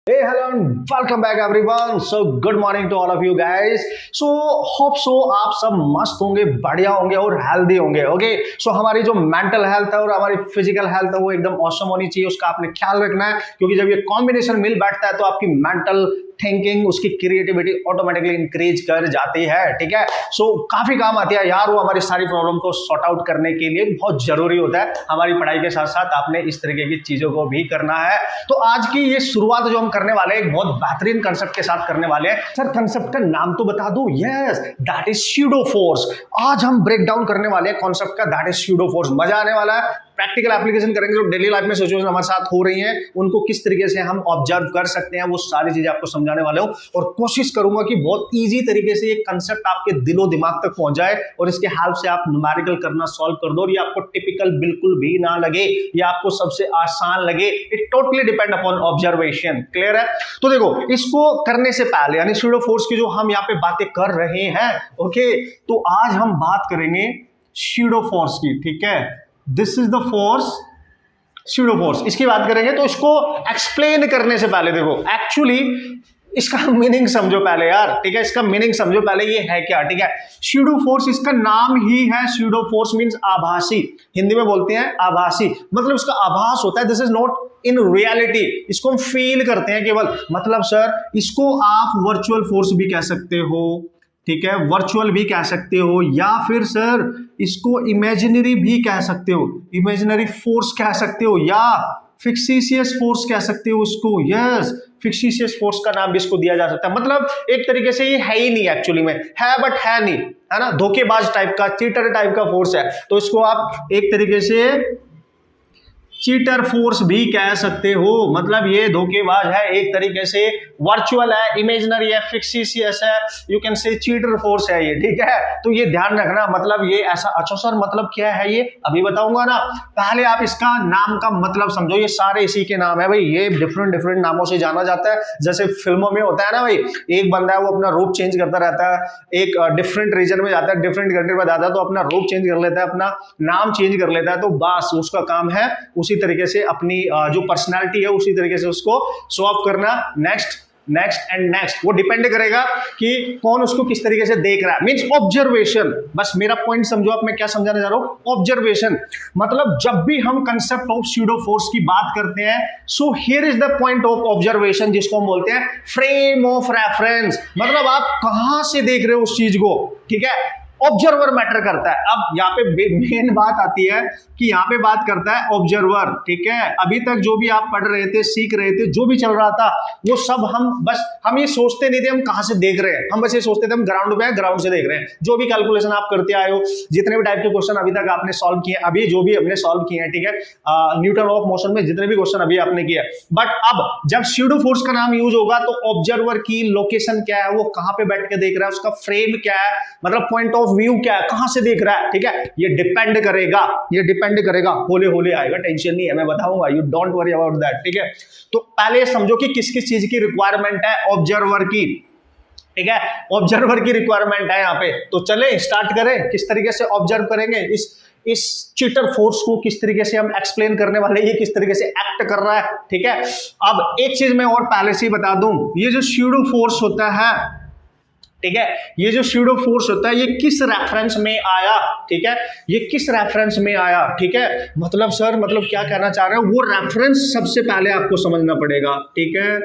Hey, hello and welcome back everyone. So good morning to all of you guys. So hope so आप सब मस्त होंगे, बढ़िया होंगे और हेल्दी होंगे. ओके सो हमारी जो मेंटल हेल्थ है और हमारी फिजिकल हेल्थ है वो एकदम ऑसम होनी चाहिए. उसका आपने ख्याल रखना है क्योंकि जब ये कॉम्बिनेशन मिल बैठता है तो आपकी मेंटल थिंकिंग, उसकी क्रिएटिविटी ऑटोमेटिकली इंक्रीज कर जाती है. ठीक है. सो काफी काम आती है यार, वो हमारी सारी प्रॉब्लम को सॉर्ट आउट करने के लिए बहुत जरूरी होता है. हमारी पढ़ाई के साथ साथ आपने इस तरीके की चीजों को भी करना है. तो आज की ये शुरुआत जो हम करने वाले हैं एक बहुत बेहतरीन कंसेप्ट के साथ करने वाले हैं. सर कंसेप्ट का नाम तो बता दूं. Yes, that is pseudo force. आज हम ब्रेक डाउन करने वाले हैं कॉन्सेप्ट का. That is pseudo force. मजा आने वाला है. प्रैक्टिकल एप्लीकेशन करेंगे जो डेली लाइफ में सिचुएशन हमारे साथ हो रही हैं उनको किस तरीके से हम ऑब्जर्व कर सकते हैं, वो सारी चीजें आपको समझाने वाले हूं. और कोशिश करूंगा कि बहुत इजी तरीके से ये कंसेप्ट आपके दिलो दिमाग तक पहुंच जाए और इसके हेल्प से आप न्यूमेरिकल करना सॉल्व कर दो. और ये आपको टिपिकल बिल्कुल भी ना लगे, ये आपको सबसे आसान लगे. It totally depend upon observation. Clear है. तो देखो, इसको करने से पहले यानी स्यूडो फोर्स की जो हम यहाँ पे बातें कर रहे हैं, ओके, तो आज हम बात करेंगे स्यूडो फोर्स की. ठीक है. This is the force, pseudo force. इसकी बात करेंगे तो इसको एक्सप्लेन करने से पहले देखो एक्चुअली इसका मीनिंग समझो पहले यार. ठीक है. इसका मीनिंग समझो पहले, ये है क्या. ठीक है. स्यूडो फोर्स इसका नाम ही है. स्यूडो फोर्स मींस आभासी. हिंदी में बोलते हैं आभासी, मतलब इसका आभास होता है. This is not in reality. इसको हम फील करते हैं केवल. मतलब सर इसको आप वर्चुअल फोर्स भी कह सकते हो. ठीक है. वर्चुअल भी कह सकते हो या फिर सर इसको इमेजिनरी भी कह सकते हो. इमेजिनरी फोर्स कह सकते हो या फिक्सिशियस फोर्स कह सकते हो इसको. यस, फिक्सिशियस फोर्स का नाम भी इसको दिया जा सकता है. मतलब एक तरीके से ये है ही नहीं एक्चुअली में, है बट है नहीं, है ना. धोखेबाज टाइप का, चीटर टाइप का फोर्स है. तो इसको आप एक तरीके से चीटर फोर्स भी कह सकते हो. मतलब ये धोखेबाज है एक तरीके से, वर्चुअल है, इमेजिनरी है, फिक्सिशियस है, यू कैन से चीटर फोर्स है ये. ठीक है. तो ये ध्यान रखना. मतलब ये ऐसा. अच्छा सर मतलब क्या है ये, अभी बताऊंगा ना. पहले आप इसका नाम का मतलब समझो. ये सारे इसी के नाम है भाई. ये डिफरेंट डिफरेंट नामों से जाना जाता है. जैसे फिल्मों में होता है ना भाई, एक बंदा है वो अपना रूप चेंज करता रहता है, एक डिफरेंट रीजन में जाता है, डिफरेंट कंट्री में जाता है तो अपना रूप चेंज कर लेता है, अपना नाम चेंज कर लेता है. तो बस उसका काम है उसी तरीके से अपनी जो पर्सनालिटी है उसी तरीके से उसको शो ऑफ करना. Next next and next. वो डिपेंड करेगा कि कौन उसको किस तरीके से देख रहा है. Means observation. बस मेरा पॉइंट समझो आप, मैं क्या समझाने जा रहा हूं. ऑब्जर्वेशन मतलब जब भी हम कंसेप्ट ऑफ स्यूडो फोर्स की बात करते हैं, so here is the point of observation जिसको हम बोलते हैं फ्रेम ऑफ रेफरेंस. मतलब आप कहां से देख रहे हो उस चीज को. ठीक है. ऑब्जर्वर मैटर करता है. अब यहाँ पे मेन बात आती है कि यहाँ पे बात करता है ऑब्जर्वर. ठीक है. अभी तक जो भी आप पढ़ रहे थे, सीख रहे थे, जो भी चल रहा था वो सब हम ये सोचते नहीं थे हम कहां से देख रहे हैं. हम बस ये सोचते थे हम ग्राउंड पे हैं, ग्राउंड से देख रहे हैं. जो भी कैलकुलेशन आप करते आए हो, जितने भी टाइप के क्वेश्चन अभी तक आपने सॉल्व किए, अभी जो भी हमने सॉल्व किए हैं, ठीक है, न्यूटन लॉ ऑफ मोशन में जितने भी क्वेश्चन अभी आपने किए. बट अब जब स्यूडो फोर्स का नाम यूज होगा तो ऑब्जर्वर की लोकेशन क्या है, वो कहां पे बैठ के देख रहा है, उसका फ्रेम क्या है, मतलब पॉइंट ऑफ व्यू क्या है, कहां से देख रहा है. ठीक है. ये डिपेंड करेगा, ये डिपेंड करेगा. होले होले आएगा, टेंशन नहीं है, मैं बताऊंगा. You don't worry about that. ठीक है. तो पहले समझो कि किस किस चीज की रिक्वायरमेंट है ऑब्जर्वर की. ठीक है. ऑब्जर्वर की रिक्वायरमेंट है यहाँ पे. तो चले स्टार्ट करें. किस तरीके से ऑब्जर्व करेंगे इस चीटर फोर्स को, किस तरीके से हम एक्सप्लेन करने वाले हैं, ये किस तरीके से एक्ट कर रहा है. ठीक है. अब एक चीज मैं और पहले से ही बता दूं, ये जो स्यूडो फोर्स होता है, ठीक है, ये जो स्यूडो फोर्स होता है ये किस रेफरेंस में आया. ठीक है. ये किस रेफरेंस में आया. ठीक है. मतलब सर मतलब क्या कहना चाह रहे हो, वो रेफरेंस सबसे पहले आपको समझना पड़ेगा. ठीक है.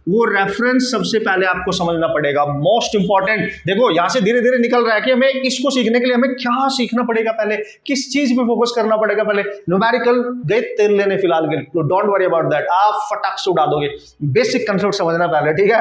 वो रेफरेंस सबसे पहले आपको समझना पड़ेगा. Most important. देखो यहां से धीरे धीरे निकल रहा है कि हमें इसको सीखने के लिए हमें क्या सीखना पड़ेगा, पहले किस चीज पे फोकस करना पड़ेगा. पहले न्यूमेरिकल गए तेल लेने फिलहाल के, तो डोंट वरी अबाउट दैट. आप फटाक से उड़ा दोगे. बेसिक कंसेप्ट समझना पहले. ठीक है.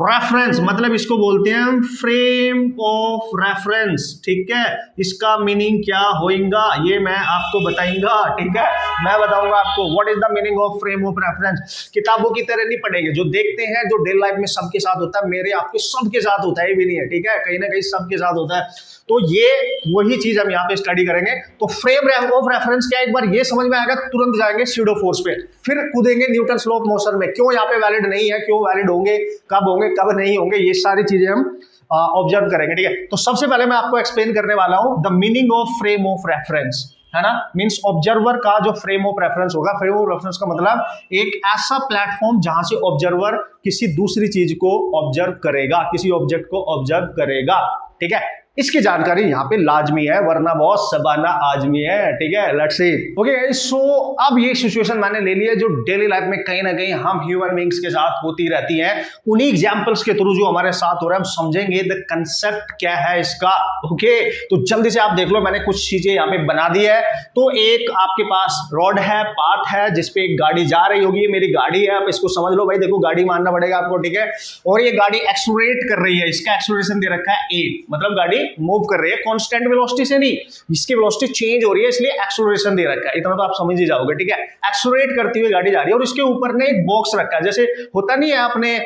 रेफरेंस मतलब इसको बोलते हैं फ्रेम ऑफ रेफरेंस. ठीक है. इसका मीनिंग क्या होगा ये मैं आपको बताऊंगा. ठीक है. मैं बताऊंगा आपको what is the meaning of frame of reference. किताबों की तरह नहीं पढ़ेंगे. जो देखते हैं, जो डेली लाइफ में सबके साथ होता है, मेरे आपके सबके साथ होता है, ये भी नहीं है. ठीक है. कहीं ना कहीं सबके साथ होता है. तो ये वही चीज हम यहाँ पे स्टडी करेंगे. तो फ्रेम ऑफ रेफरेंस क्या, एक बार ये समझ में आएगा तुरंत जाएंगे स्यूडो फोर्स पे, फिर कूदेंगे न्यूटन लॉ ऑफ मोशन में. क्यों यहाँ पे वैलिड नहीं है, क्यों वैलिड होंगे, कब नहीं होंगे, ये सारी चीजें हम ऑब्जर्व करेंगे. ठीक है. तो सबसे पहले मैं आपको एक्सप्लेन करने वाला हूं the meaning of frame of reference. है ना, मींस ऑब्जर्वर का जो फ्रेम ऑफ रेफरेंस होगा, फ्रेम ऑफ रेफरेंस का मतलब एक ऐसा प्लेटफॉर्म जहां से ऑब्जर्वर किसी दूसरी चीज को ऑब्जर्व करेगा, किसी ऑब्जेक्ट को ऑब्जर्व करेगा, ठीक है। इसकी जानकारी यहाँ पे लाजमी है, वरना बहुत सबाना आजमी है, ठीक है। Let's see, okay. सो अब ये सिचुएशन मैंने ले लिया जो डेली लाइफ में कहीं ना कहीं हम ह्यूमन बींग्स के साथ होती रहती हैं। उन्हीं एग्जांपल्स के थ्रू जो हमारे साथ हो रहा है, हम समझेंगे द कंसेप्ट क्या है इसका, ओके। तो जल्दी से आप देख लो, मैंने कुछ चीजें यहाँ पे बना दी है। तो एक आपके पास रोड है, पाथ है, जिसपे एक गाड़ी जा रही होगी, ये मेरी गाड़ी है, आप इसको समझ लो भाई, देखो गाड़ी मानना पड़ेगा आपको, ठीक है। और ये गाड़ी एक्सलरेट कर रही है, इसका एक्सलरेशन दे रखा है ए, मतलब गाड़ी मूव कर रही है कांस्टेंट वेलोसिटी से नहीं, इसकी वेलोसिटी चेंज हो रही है, इसलिए एक्सेलरेशन दे रखा है। इतना तो आप समझ ही जाओगे, ठीक है। एक्सेलरेट करती हुई गाड़ी जा रही है और इसके ऊपर ने एक बॉक्स रखा है, जैसे होता नहीं है, आपने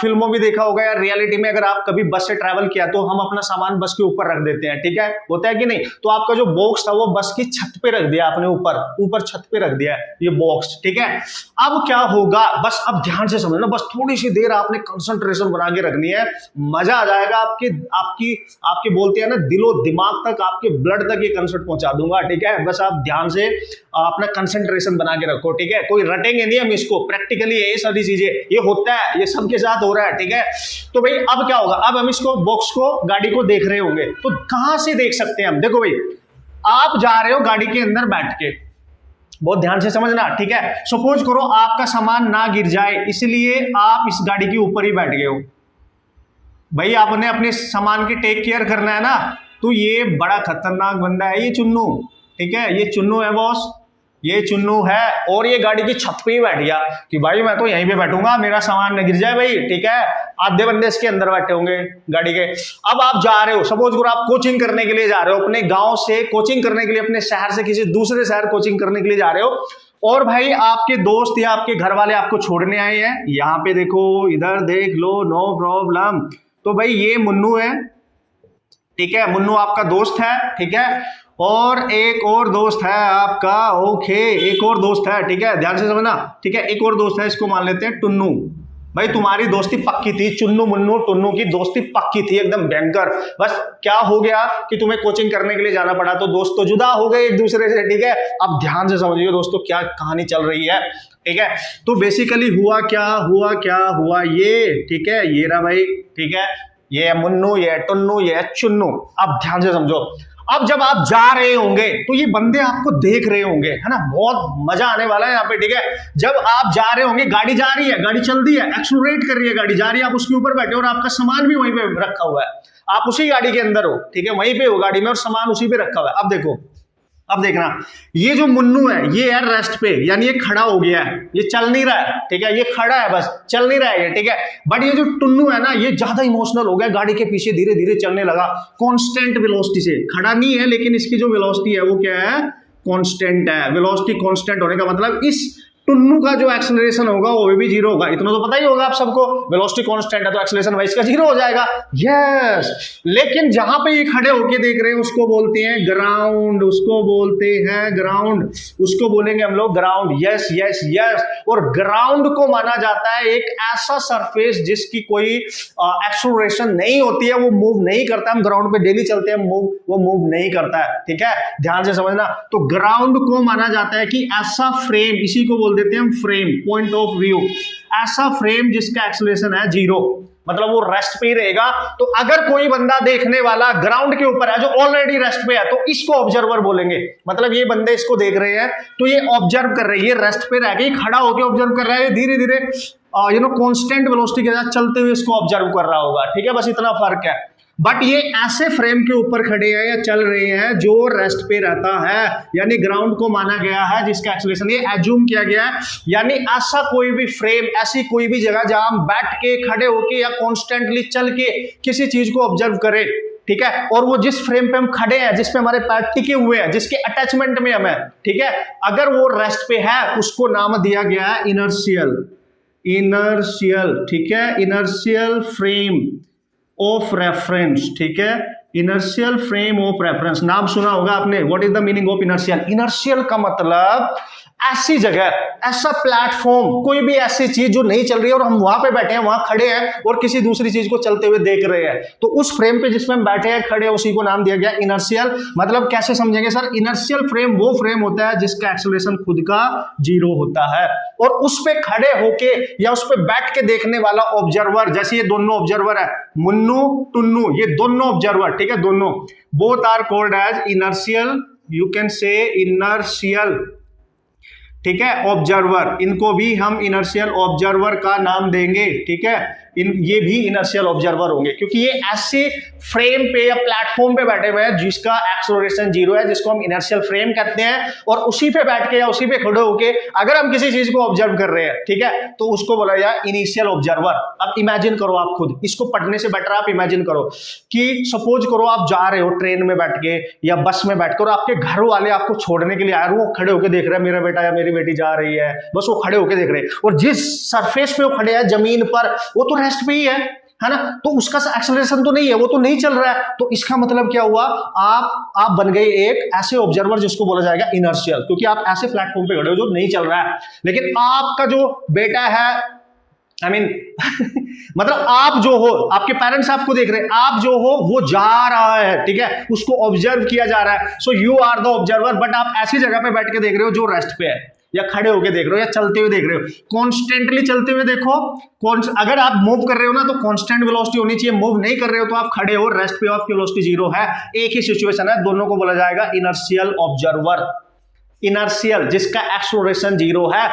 फिल्मों में देखा होगा या रियलिटी में, अगर आप कभी बस से ट्रैवल किया तो हम अपना सामान बस के ऊपर रख देते हैं, ठीक है, होता है कि नहीं। तो आपका जो बॉक्स था वो बस की छत पे रख दिया आपने, ऊपर छत पे रख दिया ये बॉक्स, ठीक है। अब क्या होगा, बस अब ध्यान से समझना, बस थोड़ी सी देर आपने कंसंट्रेशन बना के रखनी है, मजा आ जाएगा। आपके बोलते हैं ना, दिलो दिमाग तक, आपके ब्लड तक ये कंसेप्ट पहुंचा दूंगा, ठीक है। बस आप ध्यान से अपना कंसंट्रेशन बना के रखो, ठीक है। कोई रटेंगे नहीं हम इसको, प्रैक्टिकली ये सारी चीजें ये होता है, ये सबके साथ हो रहा है, ठीक है। तो भाई अब क्या होगा, अब हम इसको बॉक्स को, गाड़ी को देख रहे होंगे, तो कहां से देख सकते हैं हम, देखो भाई, आप जा रहे हो गाड़ी के अंदर बैठ के, बहुत ध्यान से समझना, ठीक है। सपोज करो आपका सामान ना गिर जाए, इसलिए आप इस गाड़ी के ऊपर ही बैठ गए हो, भाई आपने अपने सामान की टेक केयर करना है ना। तो ये बड़ा खतरनाक बंदा है ये चुन्नू, ठीक है, ये चुन्नू है बॉस, ये चुन्नू है। और ये गाड़ी की छत पे ही बैठ गया कि भाई मैं तो यहीं पे बैठूंगा, मेरा सामान न गिर जाए भाई, ठीक है। आधे बंदे इसके अंदर बैठे होंगे गाड़ी के। अब आप जा रहे हो, सपोज करो आप कोचिंग करने के लिए जा रहे हो, अपने गांव से कोचिंग करने के लिए, अपने शहर से किसी दूसरे शहर कोचिंग करने के लिए जा रहे हो, और भाई आपके दोस्त या आपके घर वाले आपको छोड़ने आए हैं, यहाँ पे देखो, इधर देख लो, नो प्रॉब्लम। तो भाई ये मुन्नू है, ठीक है, मुन्नू आपका दोस्त है, ठीक है। और एक और दोस्त है आपका, ओके, एक और दोस्त है, ठीक है, ध्यान से समझना, ठीक है। एक और दोस्त है, इसको मान लेते हैं टुन्नू। भाई तुम्हारी दोस्ती पक्की थी, चुन्नू मुन्नू टुन्नू की दोस्ती पक्की थी, एकदम भयंकर। बस क्या हो गया कि तुम्हें कोचिंग करने के लिए जाना पड़ा, तो दोस्त तो जुदा हो गए एक दूसरे से, ठीक है। अब ध्यान से समझिए दोस्तों क्या कहानी चल रही है, ठीक है। तो बेसिकली हुआ क्या ये, ठीक है, ये रहा भाई, ठीक है, ये है मुन्नू, ये है टुन्नू, ये है चुन्नू। अब ध्यान से समझो, अब जब आप जा रहे होंगे तो ये बंदे आपको देख रहे होंगे, है ना, बहुत मजा आने वाला है यहाँ पे, ठीक है। जब आप जा रहे होंगे, गाड़ी जा रही है, गाड़ी चल रही है, एक्सेलरेट कर रही है, गाड़ी जा रही है, आप उसके ऊपर बैठे हो और आपका सामान भी वहीं पे रखा हुआ है, आप उसी गाड़ी के अंदर हो, ठीक है, वहीं पे हो गाड़ी में और सामान उसी पे रखा हुआ है। अब देखो, अब देखना, ये जो मुन्नू है ये है रेस्ट पे, यानी ये खड़ा हो गया है, ये चल नहीं रहा है, ठीक है, ये खड़ा है, बस चल नहीं रहा है ये, ठीक है। बट ये जो टुन्नू है ना, ये ज्यादा इमोशनल हो गया, गाड़ी के पीछे धीरे धीरे चलने लगा कांस्टेंट वेलोसिटी से, खड़ा नहीं है लेकिन इसकी जो वेलोसिटी है वो क्या है, कांस्टेंट है। वेलोसिटी कांस्टेंट होने का मतलब इस टुन्नू का जो एक्सेलरेशन होगा वो भी जीरो होगा, इतना तो पता ही होगा आप सबको, वेलोसिटी कांस्टेंट है तो एक्सेलरेशन वाइज का जीरो हो जाएगा, यस। लेकिन जहां पे ये खड़े होके देख रहे हैं उसको बोलते हैं ग्राउंड, उसको बोलते हैं ग्राउंड, उसको बोलेंगे हम लोग ग्राउंड, यस यस यस। और ग्राउंड को माना जाता है एक ऐसा सरफेस जिसकी कोई एक्सेलरेशन नहीं होती है, वो मूव नहीं करता, हम ग्राउंड पे डेली चलते हैं, वो मूव नहीं करता है, ठीक है, ध्यान से समझना। तो ग्राउंड को माना जाता है कि ऐसा फ्रेम, इसी को देते हैं हम फ्रेम, पॉइंट ऑफ व्यू, ऐसा फ्रेम जिसका एक्सेलरेशन है जीरो, मतलब वो रेस्ट पे ही रहेगा। तो अगर कोई बंदा देखने वाला ग्राउंड के ऊपर है जो ऑलरेडी रेस्ट पे है, तो इसको ऑब्जर्वर बोलेंगे, मतलब ये बंदे इसको देख रहे हैं तो ये ऑब्जर्व कर रहे हैं, ये रेस्ट पे रह के खड़ा होकर ऑब्जर्व कर रहा है, धीरे धीरे कांस्टेंट वेलोसिटी के साथ चलते हुए इसको ऑब्जर्व कर रहा होगा, ठीक है, बस इतना फर्क है। बट ये ऐसे फ्रेम के ऊपर खड़े हैं या चल रहे हैं जो रेस्ट पे रहता है, यानी ग्राउंड को माना गया है जिसका एक्सेलरेशन ये एज्यूम किया गया है, यानी ऐसा कोई भी फ्रेम, ऐसी कोई भी जगह जहां हम बैठ के, खड़े होके या कॉन्स्टेंटली चल के किसी चीज को ऑब्जर्व करें, ठीक है, और वो जिस फ्रेम पे हम खड़े हैं, जिस पे हमारे पैर टिके हुए हैं, जिसके अटैचमेंट में हम है, ठीक है, अगर वो रेस्ट पे है उसको नाम दिया गया है इनर्शियल, ठीक है, इनर्शियल फ्रेम ऑफ रेफरेंस, ठीक है, इनर्शियल फ्रेम ऑफ रेफरेंस, नाम सुना होगा आपने। What is the meaning of inertial? Inertial का मतलब ऐसी जगह, ऐसा प्लेटफॉर्म, कोई भी ऐसी चीज जो नहीं चल रही है और हम वहां पे बैठे हैं, वहां खड़े हैं और किसी दूसरी चीज को चलते हुए देख रहे हैं, तो उस फ्रेम पे जिसमें हम बैठे हैं, खड़े हैं, उसी को नाम दिया गया इनर्शियल। मतलब कैसे समझेंगे सर? इनर्शियल फ्रेम वो फ्रेम होता है जिसका एक्सेलरेशन खुद का 0 होता है और उस पे खड़े होके या उस पे बैठ के देखने वाला ऑब्जर्वर, जैसे ये दोनों ऑब्जर्वर है, मुन्नू टुन्नू, ये दोनों ऑब्जर्वर, ठीक है, दोनों, both are called as inertial, you can say inertial, ठीक है, ऑब्जर्वर। इनको भी हम इनर्शियल ऑब्जर्वर का नाम देंगे, ठीक है। ये भी इनर्शियल ऑब्जर्वर होंगे क्योंकि ये ऐसे फ्रेम पे या प्लेटफॉर्म पे बैठे हुए हैं जिसका एक्सेलरेशन 0 है, जिसको हम इनर्शियल फ्रेम कहते हैं। और उसी पे बैठ के या उसी पे खड़े होके अगर हम किसी चीज को ऑब्जर्व कर रहे हैं, ठीक है, तो उसको बोला जाए इनिशियल ऑब्जर्वर। अब इमेजिन करो आप खुद, इसको पढ़ने से बेटर आप इमेजिन करो कि सपोज करो आप जा रहे हो ट्रेन में बैठ के या बस में बैठ कर, आपके घर वाले आपको छोड़ने के लिए आए, वो खड़े होकर देख रहे हैं मेरा बेटा या मेरी बेटी जा रही है, बस वो खड़े होकर देख रहे हैं, और जिस सरफेस पे वो खड़े हैं जमीन पर, वो तो रेस्ट पे ही है ना, तो उसका एक्सेलरेशन तो नहीं है, वो तो नहीं चल रहा है। तो इसका मतलब क्या हुआ? आप बन गए एक ऐसे ऑब्जर्वर जिसको बोला जाएगा इनर्शियल, क्योंकि आप ऐसे प्लेटफॉर्म पे खड़े हो जो नहीं चल रहा है। लेकिन आपका जो बेटा है, आई मीन मतलब आप जो हो, आपके पेरेंट्स आपको देख रहे हैं, आप जो हो वो जा रहा है, ठीक है, उसको ऑब्जर्व किया जा रहा है। So you are the observer, but आप ऐसी जगह पे बैठ के देख रहे हो जो रेस्ट पे है, या खड़े होके देख रहे हो, या चलते हुए देख रहे हो। कॉन्स्टेंटली चलते हुए देखो, अगर आप मूव कर रहे हो ना तो कांस्टेंट वेलोसिटी होनी चाहिए, मूव नहीं कर रहे हो तो आप खड़े हो, रेस्ट पे, आपकी वेलोसिटी 0 है। एक ही सिचुएशन है, दोनों को बोला जाएगा इनर्शियल ऑब्जर्वर। इनर्शियल जिसका एक्सेलरेशन 0 है।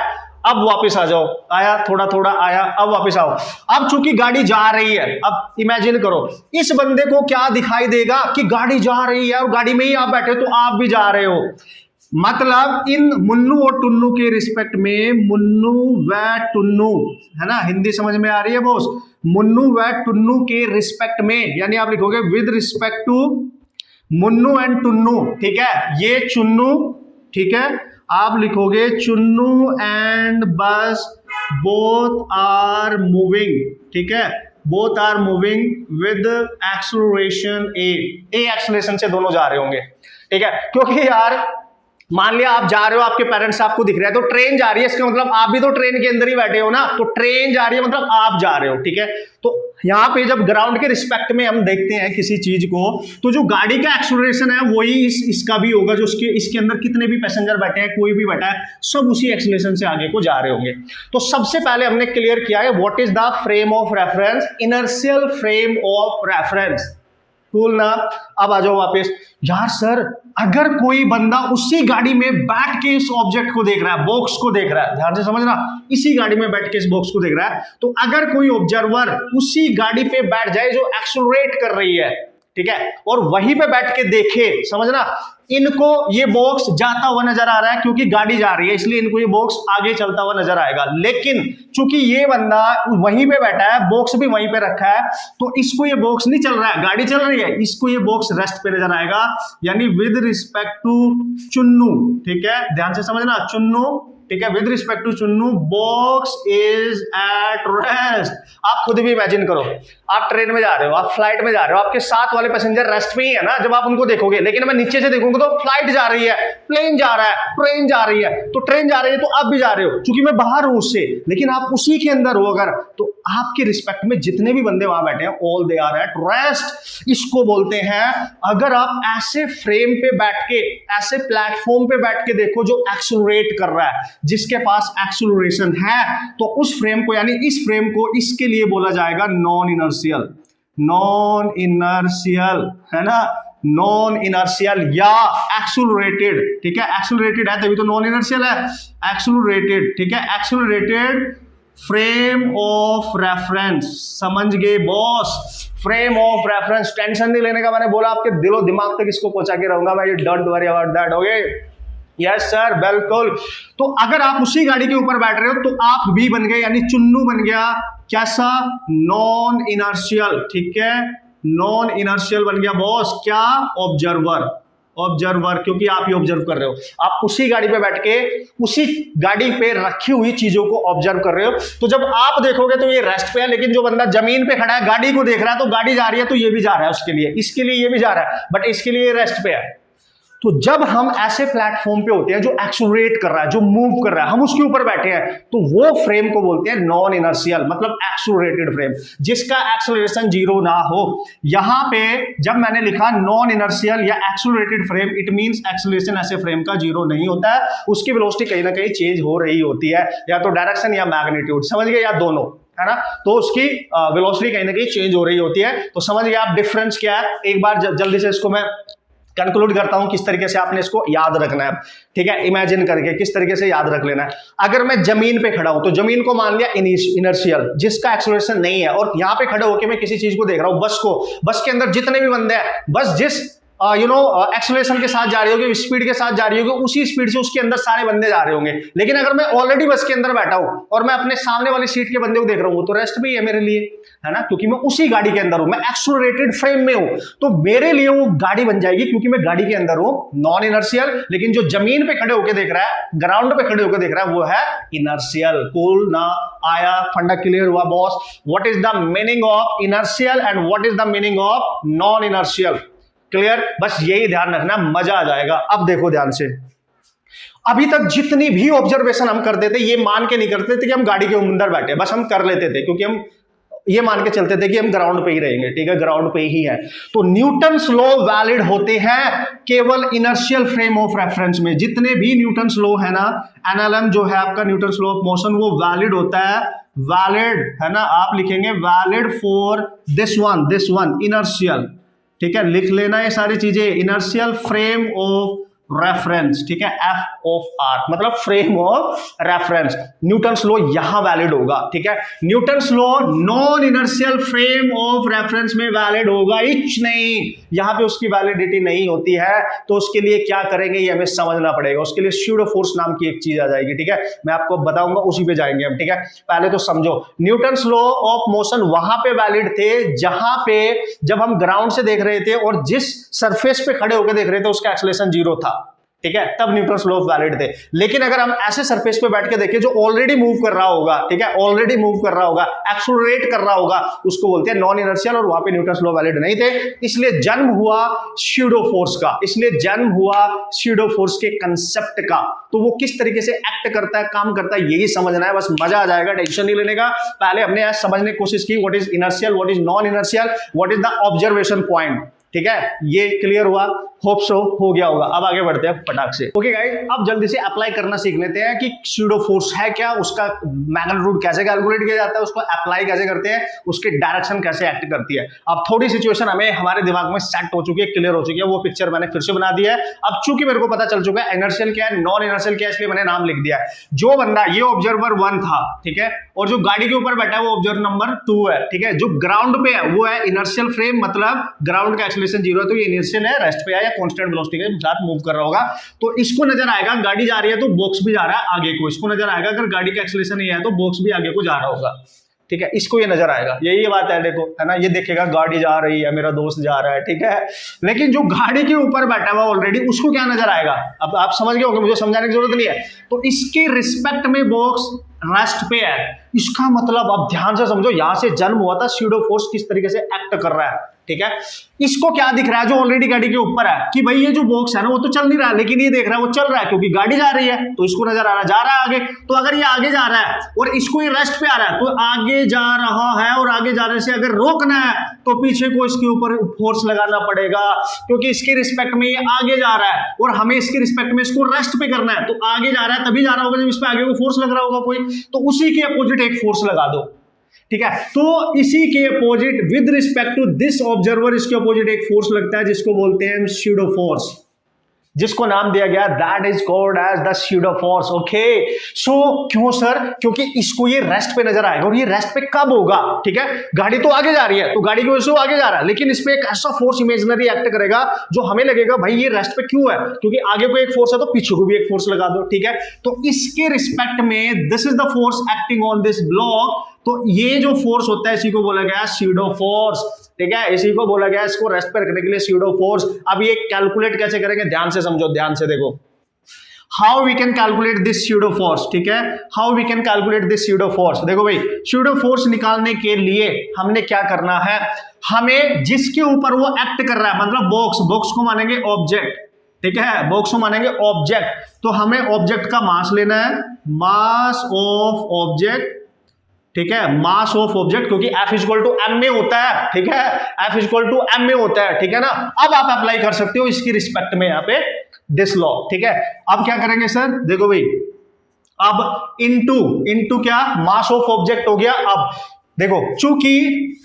अब वापस आ जाओ, आया थोड़ा थोड़ा आया, अब वापस आओ। अब चूंकि गाड़ी जा रही है, अब इमेजिन करो इस बंदे को क्या दिखाई देगा कि गाड़ी जा रही है और गाड़ी में ही आप बैठे, तो आप भी जा रहे हो। मतलब इन मुन्नू और टुन्नू के रिस्पेक्ट में, मुन्नू व टुन्नू, है ना, हिंदी समझ में आ रही है बॉस? मुन्नू व टुन्नू के रिस्पेक्ट में, यानी आप लिखोगे with respect to Munnu and Tunnu, ठीक है, ये चुन्नू, ठीक है, आप लिखोगे Chunnu and bus both are moving, ठीक है, both are moving with acceleration a acceleration से दोनों जा रहे होंगे, ठीक है। क्योंकि यार मान लिया आप जा रहे हो, आपके पेरेंट्स आपको दिख रहे हैं, तो ट्रेन जा रही है, इसका मतलब आप भी तो ट्रेन के अंदर ही बैठे हो ना, तो ट्रेन जा रही है मतलब आप जा रहे हो, ठीक है। तो यहाँ पे जब ग्राउंड के रिस्पेक्ट में हम देखते हैं किसी चीज को, तो जो गाड़ी का एक्सेलरेशन है वही इसका भी होगा, जो इसके अंदर कितने भी पैसेंजर बैठे हैं, कोई भी बैठा है, सब उसी एक्सेलरेशन से आगे को जा रहे होंगे। तो सबसे पहले हमने क्लियर किया है what is the frame of reference, inertial frame of reference, cool ना। अब आ जाओ वापस। यार सर, अगर कोई बंदा उसी गाड़ी में बैठ के इस ऑब्जेक्ट को देख रहा है, बॉक्स को देख रहा है, ध्यान से समझना, इसी गाड़ी में बैठ के इस बॉक्स को देख रहा है, तो अगर कोई ऑब्जर्वर उसी गाड़ी पे बैठ जाए जो एक्सेलरेट कर रही है, ठीक है, और वहीं पे बैठ के देखे, समझना, इनको ये बॉक्स जाता हुआ नजर आ रहा है क्योंकि गाड़ी जा रही है, इसलिए इनको ये बॉक्स आगे चलता हुआ नजर आएगा। लेकिन चूंकि ये बंदा वहीं पे बैठा है, बॉक्स भी वहीं पे रखा है, तो इसको ये बॉक्स नहीं चल रहा है, गाड़ी चल रही है, इसको ये बॉक्स रेस्ट पे नजर आएगा, यानी विद रिस्पेक्ट टू चुन्नू, ठीक है, ध्यान से समझना, चुन्नू, ठीक है, with respect to Chunnu box is at rest. आप खुद भी इमेजिन करो, आप ट्रेन में जा रहे हो, आप फ्लाइट में जा रहे हो, आपके साथ वाले पैसेंजर रेस्ट में ही है ना जब आप उनको देखोगे, लेकिन मैं नीचे से देखूंगा तो फ्लाइट जा रही है, प्लेन जा रहा है, ट्रेन जा रही है, तो ट्रेन जा रही है तो आप भी जा रहे हो, क्योंकि मैं बाहर हूं उससे, लेकिन आप उसी के अंदर हो अगर, तो आपके रिस्पेक्ट में जितने भी बंदे वहां बैठे हैं, all they are at rest. इसको बोलते हैं, अगर आप ऐसे फ्रेम पे बैठ के, ऐसे प्लेटफॉर्म पे बैठ के देखो जो एक्सेलरेट कर रहा है, जिसके पास एक्सेलरेशन है, तो उस फ्रेम को, यानी इस फ्रेम को, इसके लिए बोला जाएगा नॉन इनर्शियल, नॉन इनर्शियल, है ना, नॉन इनर्शियल या एक्सेलरेटेड, ठीक है, एक्सेलरेटेड है तभी तो नॉन इनर्शियल है, एक्सेलरेटेड, ठीक है, एक्सेलरेटेड फ्रेम ऑफ रेफरेंस। समझ गए boss? Frame of reference, tension नहीं लेने का, मैंने बोला आपके दिलो दिमाग तक इसको पहुंचा के रहूंगा मैं, don't worry about that, okay? Yes sir, बिल्कुल। तो अगर आप उसी गाड़ी के ऊपर बैठ रहे हो तो आप भी बन गए, यानी चुन्नू बन गया कैसा, नॉन इनर्शियल, ठीक है, नॉन इनर्शियल बन गया बॉस, क्या, ऑब्जर्वर, ऑब्जर्वर, क्योंकि आप ही ऑब्जर्व कर रहे हो, आप उसी गाड़ी पे बैठ के उसी गाड़ी पे रखी हुई चीजों को ऑब्जर्व कर रहे हो। तो जब आप देखोगे तो ये रेस्ट पे है, लेकिन जो बंदा जमीन पे खड़ा है गाड़ी को देख रहा है, तो गाड़ी जा रही है तो ये भी जा रहा है उसके लिए, इसके लिए ये भी जा रहा है, बट इसके लिए रेस्ट पे है। तो जब हम ऐसे प्लेटफॉर्म पे होते हैं जो एक्सलरेट कर रहा है, जो मूव कर रहा है, हम उसके ऊपर बैठे हैं, तो वो फ्रेम को बोलते हैं नॉन इनर्शियल, मतलब एक्सलरेटेड फ्रेम, जिसका एक्सलरेशन जीरो ना हो। यहां पे जब मैंने लिखा नॉन इनर्शियल या accelerated frame, it means acceleration ऐसे फ्रेम का जीरो नहीं होता है, उसकी वेलोसिटी कहीं ना कहीं चेंज हो रही होती है, या तो डायरेक्शन या मैग्नीट्यूड, समझ गए, या दोनों, है ना। तो उसकी वेलोसिटी कहीं ना कहीं चेंज हो रही होती है। तो समझ गए आप डिफरेंस क्या है। एक बार जल्दी से इसको मैं कंक्लूड करता हूं किस तरीके से आपने इसको याद रखना है, ठीक है, इमेजिन करके किस तरीके से याद रख लेना है। अगर मैं जमीन पे खड़ा हूं तो जमीन को मान लिया इनर्शियल, जिसका एक्सेलरेशन नहीं है, और यहां पे खड़े होकर मैं किसी चीज को देख रहा हूं, बस को, बस के अंदर जितने भी बंदे हैं, बस जिस एक्सेलरेशन के साथ जा रही होगी, स्पीड के साथ जा रही होगी, उसी स्पीड से उसके अंदर सारे बंदे जा रहे होंगे। लेकिन अगर मैं ऑलरेडी बस के अंदर बैठा हूं और मैं अपने सामने वाली सीट के बंदे को देख रहा हूं, वो तो रेस्ट भी है मेरे लिए, है ना, क्योंकि मैं उसी गाड़ी के अंदर हूं, मैं एक्सेलरेटेड फ्रेम में हूं, तो मेरे लिए वो गाड़ी बन जाएगी, क्योंकि मैं गाड़ी के अंदर हूं, नॉन इनर्शियल। लेकिन जो जमीन पे खड़े होकर देख रहा है, ग्राउंड पे खड़े होकर देख रहा है, वो है इनर्शियल। कूल ना आया, फंडा क्लियर हुआ boss? What is the meaning of inertial and what is the meaning of non inertial? Clear? बस यही ध्यान रखना, मजा आ जाएगा। अब देखो ध्यान से, अभी तक जितनी भी ऑब्जर्वेशन हम करते थे, ये मान के नहीं करते थे कि हम गाड़ी के अंदर बैठे, बस हम कर लेते थे, क्योंकि हम ये मान के चलते थे कि हम ग्राउंड पे ही रहेंगे, ठीक है, ग्राउंड पे ही है। तो न्यूटन्स लॉ वैलिड होते हैं केवल इनर्शियल फ्रेम ऑफ रेफरेंस में। जितने भी न्यूटन्स लॉ है ना, एनएलएम जो है आपका, न्यूटन्स लॉ ऑफ मोशन, वो वैलिड होता है, वैलिड है ना, आप लिखेंगे valid for this one inertial, ठीक है, लिख लेना ये सारी चीजें, इनर्शियल फ्रेम ऑफ रेफरेंस, ठीक है, एफ ऑफ आर मतलब frame of reference. Newton's law यहां वैलिड होगा, ठीक है। Newton's law non inertial frame of reference में वैलिड होगा ही नहीं, यहां पे उसकी वैलिडिटी नहीं होती है। तो उसके लिए क्या करेंगे ये हमें समझना पड़ेगा। उसके लिए स्यूडो फोर्स नाम की एक चीज आ जाएगी, ठीक है, मैं आपको बताऊंगा, उसी पे जाएंगे हम, ठीक है। पहले तो समझो, न्यूटन्स लॉ ऑफ मोशन वहां पे वैलिड थे जहां पे जब हम ग्राउंड से देख रहे थे और जिस सरफेस पे खड़े होकर देख रहे थे उसका एक्सेलरेशन जीरो था, ठीक है, तब न्यूटन्स लॉ वैलिड थे। लेकिन अगर हम ऐसे सरफेस पे बैठ के देखें जो ऑलरेडी मूव कर रहा होगा, ठीक है, ऑलरेडी मूव कर रहा होगा, एक्सेलरेट कर रहा होगा, उसको बोलते हैं नॉन इनर्शियल, और वहां पे न्यूटन्स लॉ वैलिड नहीं थे। इसलिए जन्म हुआ स्यूडो फोर्स का, इसलिए जन्म हुआ स्यूडो फोर्स के कंसेप्ट का। तो वो किस तरीके से एक्ट करता है, काम करता है, यही समझना है, बस मजा आ जाएगा, टेंशन नहीं लेने का। पहले हमने आज समझने की कोशिश की what is inertial, what is non inertial, what is the observation point, ठीक है, ये क्लियर हुआ, होप सो हो गया होगा। अब आगे बढ़ते हैं फटाक से। ओके गाइस, अब जल्दी से अप्लाई करना सीख लेते हैं कि स्यूडो फोर्स है क्या, उसका मैग्नीट्यूड कैसे कैलकुलेट किया जाता है, उसको अप्लाई कैसे करते हैं, उसकी डायरेक्शन कैसे एक्ट करती है। अब थोड़ी सिचुएशन हमें हमारे दिमाग में सेट हो चुकी है, क्लियर हो चुकी है, वो पिक्चर मैंने फिर से बना दी है। अब चूंकि मेरे को पता चल चुका है इनर्शियल क्या है, नॉन इनर्शियल क्या है, इसलिए मैंने नाम लिख दिया है। जो बंदा, ये ऑब्जर्वर 1 था, ठीक है, और जो गाड़ी के ऊपर बैठा है वो ऑब्जर्वर नंबर 2 है, ठीक है। जो ग्राउंड पे है वो है इनर्शियल फ्रेम, मतलब ग्राउंड का एक्सेलरेशन जीरो है, तो ये इनर्शियल है, रेस्ट पे है या कांस्टेंट वेलोसिटी के साथ मूव कर रहा होगा। तो इसको नजर आएगा गाड़ी जा रही है तो बॉक्स भी जा रहा है आगे को, इसको नजर आएगा अगर गाड़ी का एक्सेलरेशन नहीं है तो बॉक्स भी आगे को जा रहा होगा, ठीक है, इसको ये नजर आएगा, यही बात है, देखो, है ना, ये देखेगा गाड़ी जा रही है, मेरा दोस्त जा रहा है, ठीक है। लेकिन जो गाड़ी के ऊपर बैठा हुआ ऑलरेडी, उसको क्या नजर आएगा, अब आप समझ गए होंगे, मुझे समझाने की जरूरत नहीं है। तो इसके रिस्पेक्ट में बॉक्स रेस्ट पे है, इसका मतलब अब ध्यान से समझो, यहां से जन्म हुआ था स्यूडो फोर्स किस तरीके से एक्ट कर रहा है, ठीक है। इसको क्या दिख रहा है जो ऑलरेडी गाड़ी के ऊपर है, कि भाई ये जो बॉक्स है ना वो तो चल नहीं रहा है, लेकिन ये देख रहा है वो चल रहा है, क्योंकि गाड़ी जा रही है तो इसको नजर आ रहा है, जा रहा है आगे। तो अगर ये आगे जा रहा है और इसको ये रेस्ट पे आ रहा है, तो आगे जा रहा है, और आगे जाने से अगर रोकना है तो पीछे को इसके ऊपर फोर्स लगाना पड़ेगा, क्योंकि इसके रिस्पेक्ट में ये आगे जा रहा है और हमें इसके रिस्पेक्ट में इसको रेस्ट पे करना है। तो आगे जा रहा है तभी जा रहा होगा जब इस पे आगे को फोर्स लग रहा होगा कोई, तो उसी के अपोजिट एक फोर्स लगा दो, ठीक है। तो इसी के opposite with respect to this observer, इसके अपोजिट एक फोर्स लगता है जिसको बोलते हैं स्यूडो फोर्स, जिसको नाम दिया गया that is called as the pseudo force. Okay, so क्यों सर? क्योंकि इसको ये रेस्ट पे नजर आएगा, और ये रेस्ट पे कब होगा, ठीक है, गाड़ी तो आगे जा रही है तो गाड़ी की वजह से वो आगे जा रहा है, लेकिन इस पे एक ऐसा फोर्स इमेजिनरी एक्ट करेगा जो हमें लगेगा भाई ये रेस्ट पे क्यों है, क्योंकि आगे को एक फोर्स है तो पीछे को भी एक फोर्स लगा दो, ठीक है। तो इसके रिस्पेक्ट में this is the force acting on this block, तो ये जो फोर्स होता है इसी को बोला गया स्यूडो फोर्स। ठीक है, इसी को बोला गया इसको रेस्ट पे रखने के लिए स्यूडो फोर्स। अब ये कैलकुलेट कैसे करेंगे, ध्यान से समझो, ध्यान से देखो, how we can calculate this pseudo force, ठीक है, how we can calculate this pseudo force. देखो भाई, स्यूडो फोर्स निकालने के लिए हमने क्या करना है, हमें जिसके ऊपर वो एक्ट कर रहा है, मतलब बॉक्स, बॉक्स को मानेंगे ऑब्जेक्ट, ठीक है, बॉक्स को मानेंगे ऑब्जेक्ट, तो हमें ऑब्जेक्ट का मास लेना है, मास ऑफ ऑब्जेक्ट, ठीक है, मास ऑफ ऑब्जेक्ट, क्योंकि F इक्वल टू एम में होता है, ठीक है, F इक्वल टू एम में होता है, ठीक है ना। अब आप अप्लाई कर सकते हो इसकी रिस्पेक्ट में यहाँ पे दिस लॉ, ठीक है। अब क्या करेंगे सर, देखो भाई, अब इनटू क्या, मास ऑफ ऑब्जेक्ट हो गया। अब देखो, चूंकि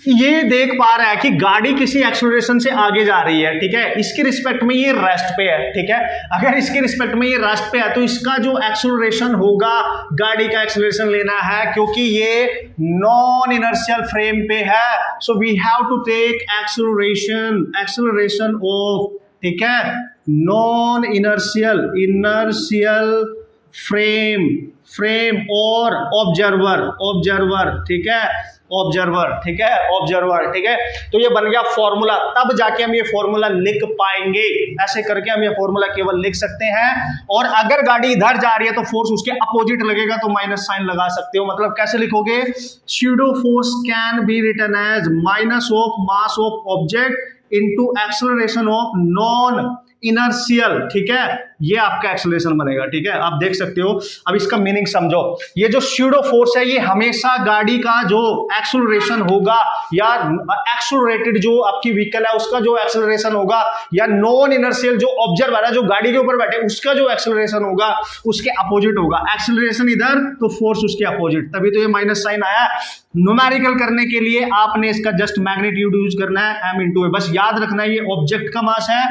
ये देख पा रहा है कि गाड़ी किसी एक्सेलरेशन से आगे जा रही है, ठीक है, इसके रिस्पेक्ट में ये रेस्ट पे है, ठीक है, अगर इसके रिस्पेक्ट में ये रेस्ट पे है तो इसका जो एक्सेलरेशन होगा, गाड़ी का एक्सेलरेशन लेना है, क्योंकि ये नॉन इनर्शियल फ्रेम पे है, so we have to take acceleration of, ठीक है, नॉन इनर्शियल फ्रेम और ऑब्जर्वर, ठीक है, ऑब्जर्वर, ठीक है। तो ये बन गया फॉर्मूला, तब जाके हम ये फॉर्मूला लिख पाएंगे, ऐसे करके हम ये फॉर्मूला केवल लिख सकते हैं। और अगर गाड़ी इधर जा रही है तो फोर्स उसके अपोजिट लगेगा, तो माइनस साइन लगा सकते हो। मतलब कैसे लिखोगे, pseudo force can be written as minus of mass of object into acceleration of non inertial, ठीक है, ये आपका एक्सेलरेशन बनेगा, ठीक है, आप देख सकते हो। अब इसका मीनिंग समझो, ये जो स्यूडो फोर्स है, ये हमेशा गाड़ी का जो एक्सेलरेशन होगा, या एक्सेलरेटेड जो आपकी व्हीकल है उसका जो एक्सेलरेशन होगा, या नॉन इनर्शियल जो ऑब्जर्वर है, जो गाड़ी के ऊपर बैठे, उसका जो एक्सेलरेशन होगा, उसके अपोजिट होगा। एक्सेलरेशन इधर तो फोर्स उसके अपोजिट, तभी तो ये माइनस साइन आया। न्यूमेरिकल करने के लिए आपने इसका जस्ट मैग्नीट्यूड यूज करना है, m इंटू ए, बस याद रखना है ये ऑब्जेक्ट का मास है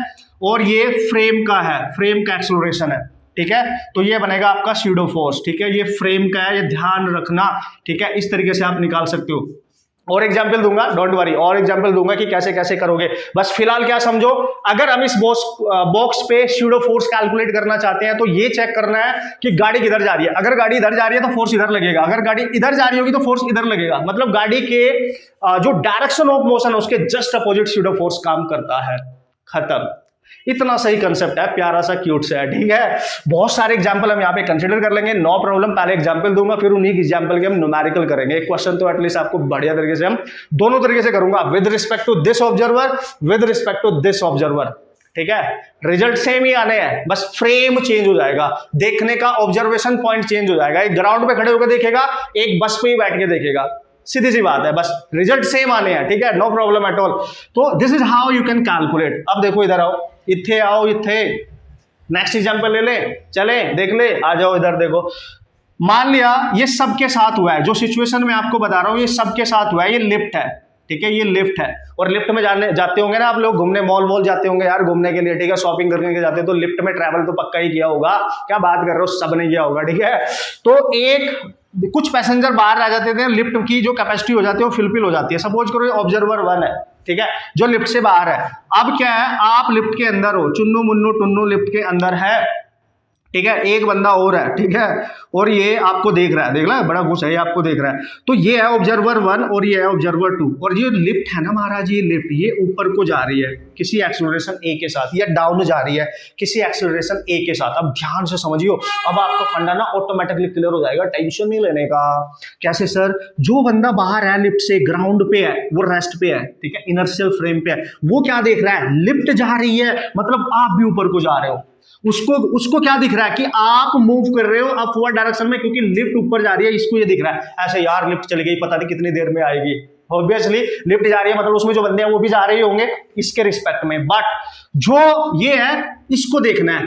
और ये फ्रेम का है, फ्रेम का एक्सेलरेशन है, ठीक है। तो ये बनेगा आपका स्यूडो फोर्स, ठीक है, ये फ्रेम का है, ये ध्यान रखना, ठीक है, इस तरीके से आप निकाल सकते हो। और एग्जाम्पल दूंगा, डोंट वरी, और एग्जाम्पल दूंगा कि कैसे कैसे करोगे। बस फिलहाल क्या समझो, अगर हम इस बॉक्स पे स्यूडो फोर्स कैलकुलेट करना चाहते हैं तो ये चेक करना है कि गाड़ी किधर जा रही है। अगर गाड़ी इधर जा रही है तो फोर्स इधर लगेगा, अगर गाड़ी इधर जा रही होगी तो फोर्स इधर लगेगा। मतलब गाड़ी के जो डायरेक्शन ऑफ मोशन है उसके जस्ट अपोजिट स्यूडो फोर्स काम करता है। खत्म। इतना सही कंसेप्ट है, प्यारा सा क्यूट सा है, ठीक है। बहुत सारे एग्जांपल हम यहाँ पे कंसीडर कर लेंगे, नो प्रॉब्लम। पहले एग्जांपल दूंगा, फिर उन्हीं एग्जांपल के हम न्यूमेरिकल करेंगे। एक क्वेश्चन तो एटलीस्ट आपको बढ़िया तरीके से हम दोनों तरीके से करूंगा, with respect to this observer, with respect to this observer, ठीक है। रिजल्ट सेम ही आने हैं, बस फ्रेम चेंज हो जाएगा, देखने का ऑब्जर्वेशन पॉइंट चेंज हो जाएगा। एक ग्राउंड पे खड़े होकर देखेगा, एक बस पे ही बैठ के देखेगा, सीधी सी बात है, बस रिजल्ट सेम आने हैं, ठीक है, नो प्रॉब्लम एट ऑल। तो this is how you can calculate. अब देखो, इधर आओ, इथे आओ, इथे नेक्स्ट एग्जांपल ले ले, चले देख ले, आ जाओ इधर देखो। मान लिया ये सबके साथ हुआ है, जो सिचुएशन मैं आपको बता रहा हूं ये सबके साथ हुआ है। ये लिफ्ट है, ठीक है, ये लिफ्ट है, और लिफ्ट में जाते होंगे ना आप लोग, घूमने मॉल जाते होंगे यार घूमने के लिए, ठीक है, शॉपिंग करने के जाते हैं, तो लिफ्ट में ट्रैवल तो पक्का ही किया होगा। क्या बात कर रहे हो, सबने किया होगा, ठीक है। तो कुछ पैसेंजर बाहर आ जाते थे, लिफ्ट की जो कैपेसिटी हो जाती है वो फिल हो जाती है। सपोज करो ये ऑब्जर्वर 1 है, ठीक है, जो लिफ्ट से बाहर है। अब क्या है, आप लिफ्ट के अंदर हो, चुन्नू मुन्नू टुन्नू लिफ्ट के अंदर है, ठीक है, एक बंदा और है, ठीक है, और ये आपको देख रहा है, देख रहा है, बड़ा खुश है, ये आपको देख रहा है। तो ये है ऑब्जर्वर 1 और ये है ऑब्जर्वर 2, और ये लिफ्ट है ना महाराज, ये लिफ्ट ये ऊपर को जा रही है किसी एक्सेलरेशन ए के साथ, या डाउन जा रही है किसी एक्सेलरेशन ए के साथ। अब ध्यान से समझियो, अब आपका फंडा ना ऑटोमेटिकली क्लियर हो जाएगा, टेंशन नहीं लेने का। कैसे सर, जो बंदा बाहर है लिफ्ट से, ग्राउंड पे है, वो रेस्ट पे है, ठीक है, इनर्शियल फ्रेम पे है, वो क्या देख रहा है, लिफ्ट जा रही है, मतलब आप भी ऊपर को जा रहे हो। उसको क्या दिख रहा है कि आप मूव कर रहे हो अपवर्ड डायरेक्शन में, क्योंकि लिफ्ट ऊपर जा रही है, इसको ये दिख रहा है ऐसे, यार लिफ्ट चली गई, पता नहीं कितनी देर में आएगी। ऑब्वियसली लिफ्ट जा रही है, मतलब उसमें जो बंदे हैं वो भी जा रहे होंगे इसके रिस्पेक्ट में। बट जो ये है, इसको देखना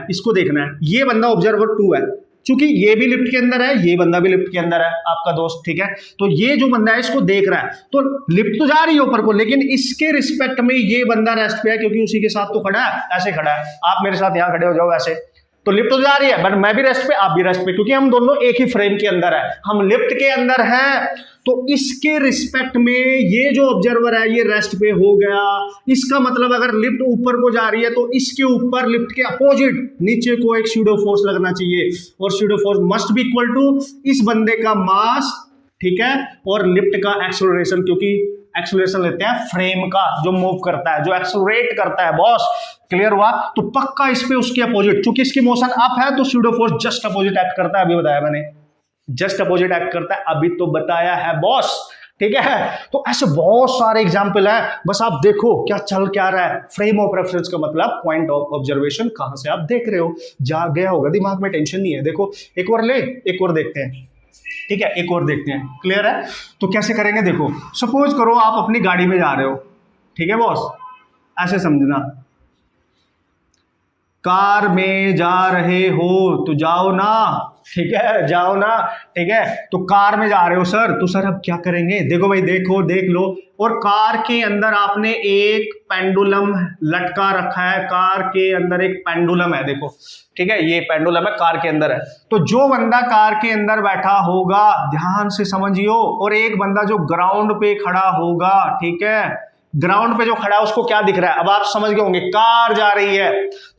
है, ये बंदा ऑब्जर्वर 2 है, चूंकि ये भी लिफ्ट के अंदर है, ये बंदा भी लिफ्ट के अंदर है, आपका दोस्त, ठीक है। तो ये जो बंदा है इसको देख रहा है, तो लिफ्ट तो जा रही है ऊपर को, लेकिन इसके रिस्पेक्ट में ये बंदा रेस्ट पे है, क्योंकि उसी के साथ तो खड़ा है, ऐसे खड़ा है। आप मेरे साथ यहाँ खड़े हो जाओ ऐसे, तो लिफ्ट तो जा रही है, बट मैं भी रेस्ट पे, आप भी रेस्ट पे, क्योंकि हम दोनों एक ही फ्रेम के अंदर है, हम लिफ्ट के अंदर हैं। तो इसके रिस्पेक्ट में ये जो ऑब्जर्वर है ये रेस्ट पे हो गया। इसका मतलब अगर लिफ्ट ऊपर को जा रही है तो इसके ऊपर लिफ्ट के अपोजिट नीचे को एक स्यूडो फोर्स लगना चाहिए, और pseudo force must be equal to इस बंदे का मास, ठीक है, और लिफ्ट का एक्सेलरेशन, क्योंकि एक्सेलरेशन लेते हैं फ्रेम का, जो मूव करता है, जो एक्सेलरेट करता है बॉस। क्लियर हुआ? तो पक्का इस पे उसके अपोजिट, चूंकि इसकी मोशन अप है तो pseudo force just opposite act करता है, अभी बताया मैंने, जस्ट अपोजिट एक्ट करता है, अभी तो बताया है बॉस। ठीक है, तो ऐसे बहुत सारे एग्जाम्पल है, बस आप देखो क्या चल क्या रहा है। फ्रेम ऑफ रेफरेंस का मतलब पॉइंट ऑफ ऑब्जर्वेशन, कहां से आप देख रहे हो, जा गया होगा दिमाग में, टेंशन नहीं है। देखो एक और ले, एक और देखते हैं। ठीक है, एक और देखते हैं। क्लियर है? तो कैसे करेंगे, देखो सपोज करो आप अपनी गाड़ी में जा रहे हो, ठीक है बॉस, ऐसे समझना, कार में जा रहे हो तो जाओ ना, ठीक है, जाओ ना, ठीक है। तो कार में जा रहे हो सर, तो सर अब क्या करेंगे, देखो भाई, देखो देख लो, और कार के अंदर आपने एक पेंडुलम लटका रखा है, कार के अंदर एक पेंडुलम है, देखो, ठीक है, ये पेंडुलम है, कार के अंदर है। तो जो बंदा कार के अंदर बैठा होगा, ध्यान से समझियो, और एक बंदा जो ग्राउंड पे खड़ा होगा, ठीक है, ग्राउंड पे जो खड़ा है उसको क्या दिख रहा है, अब आप समझ गए होंगे, कार जा रही है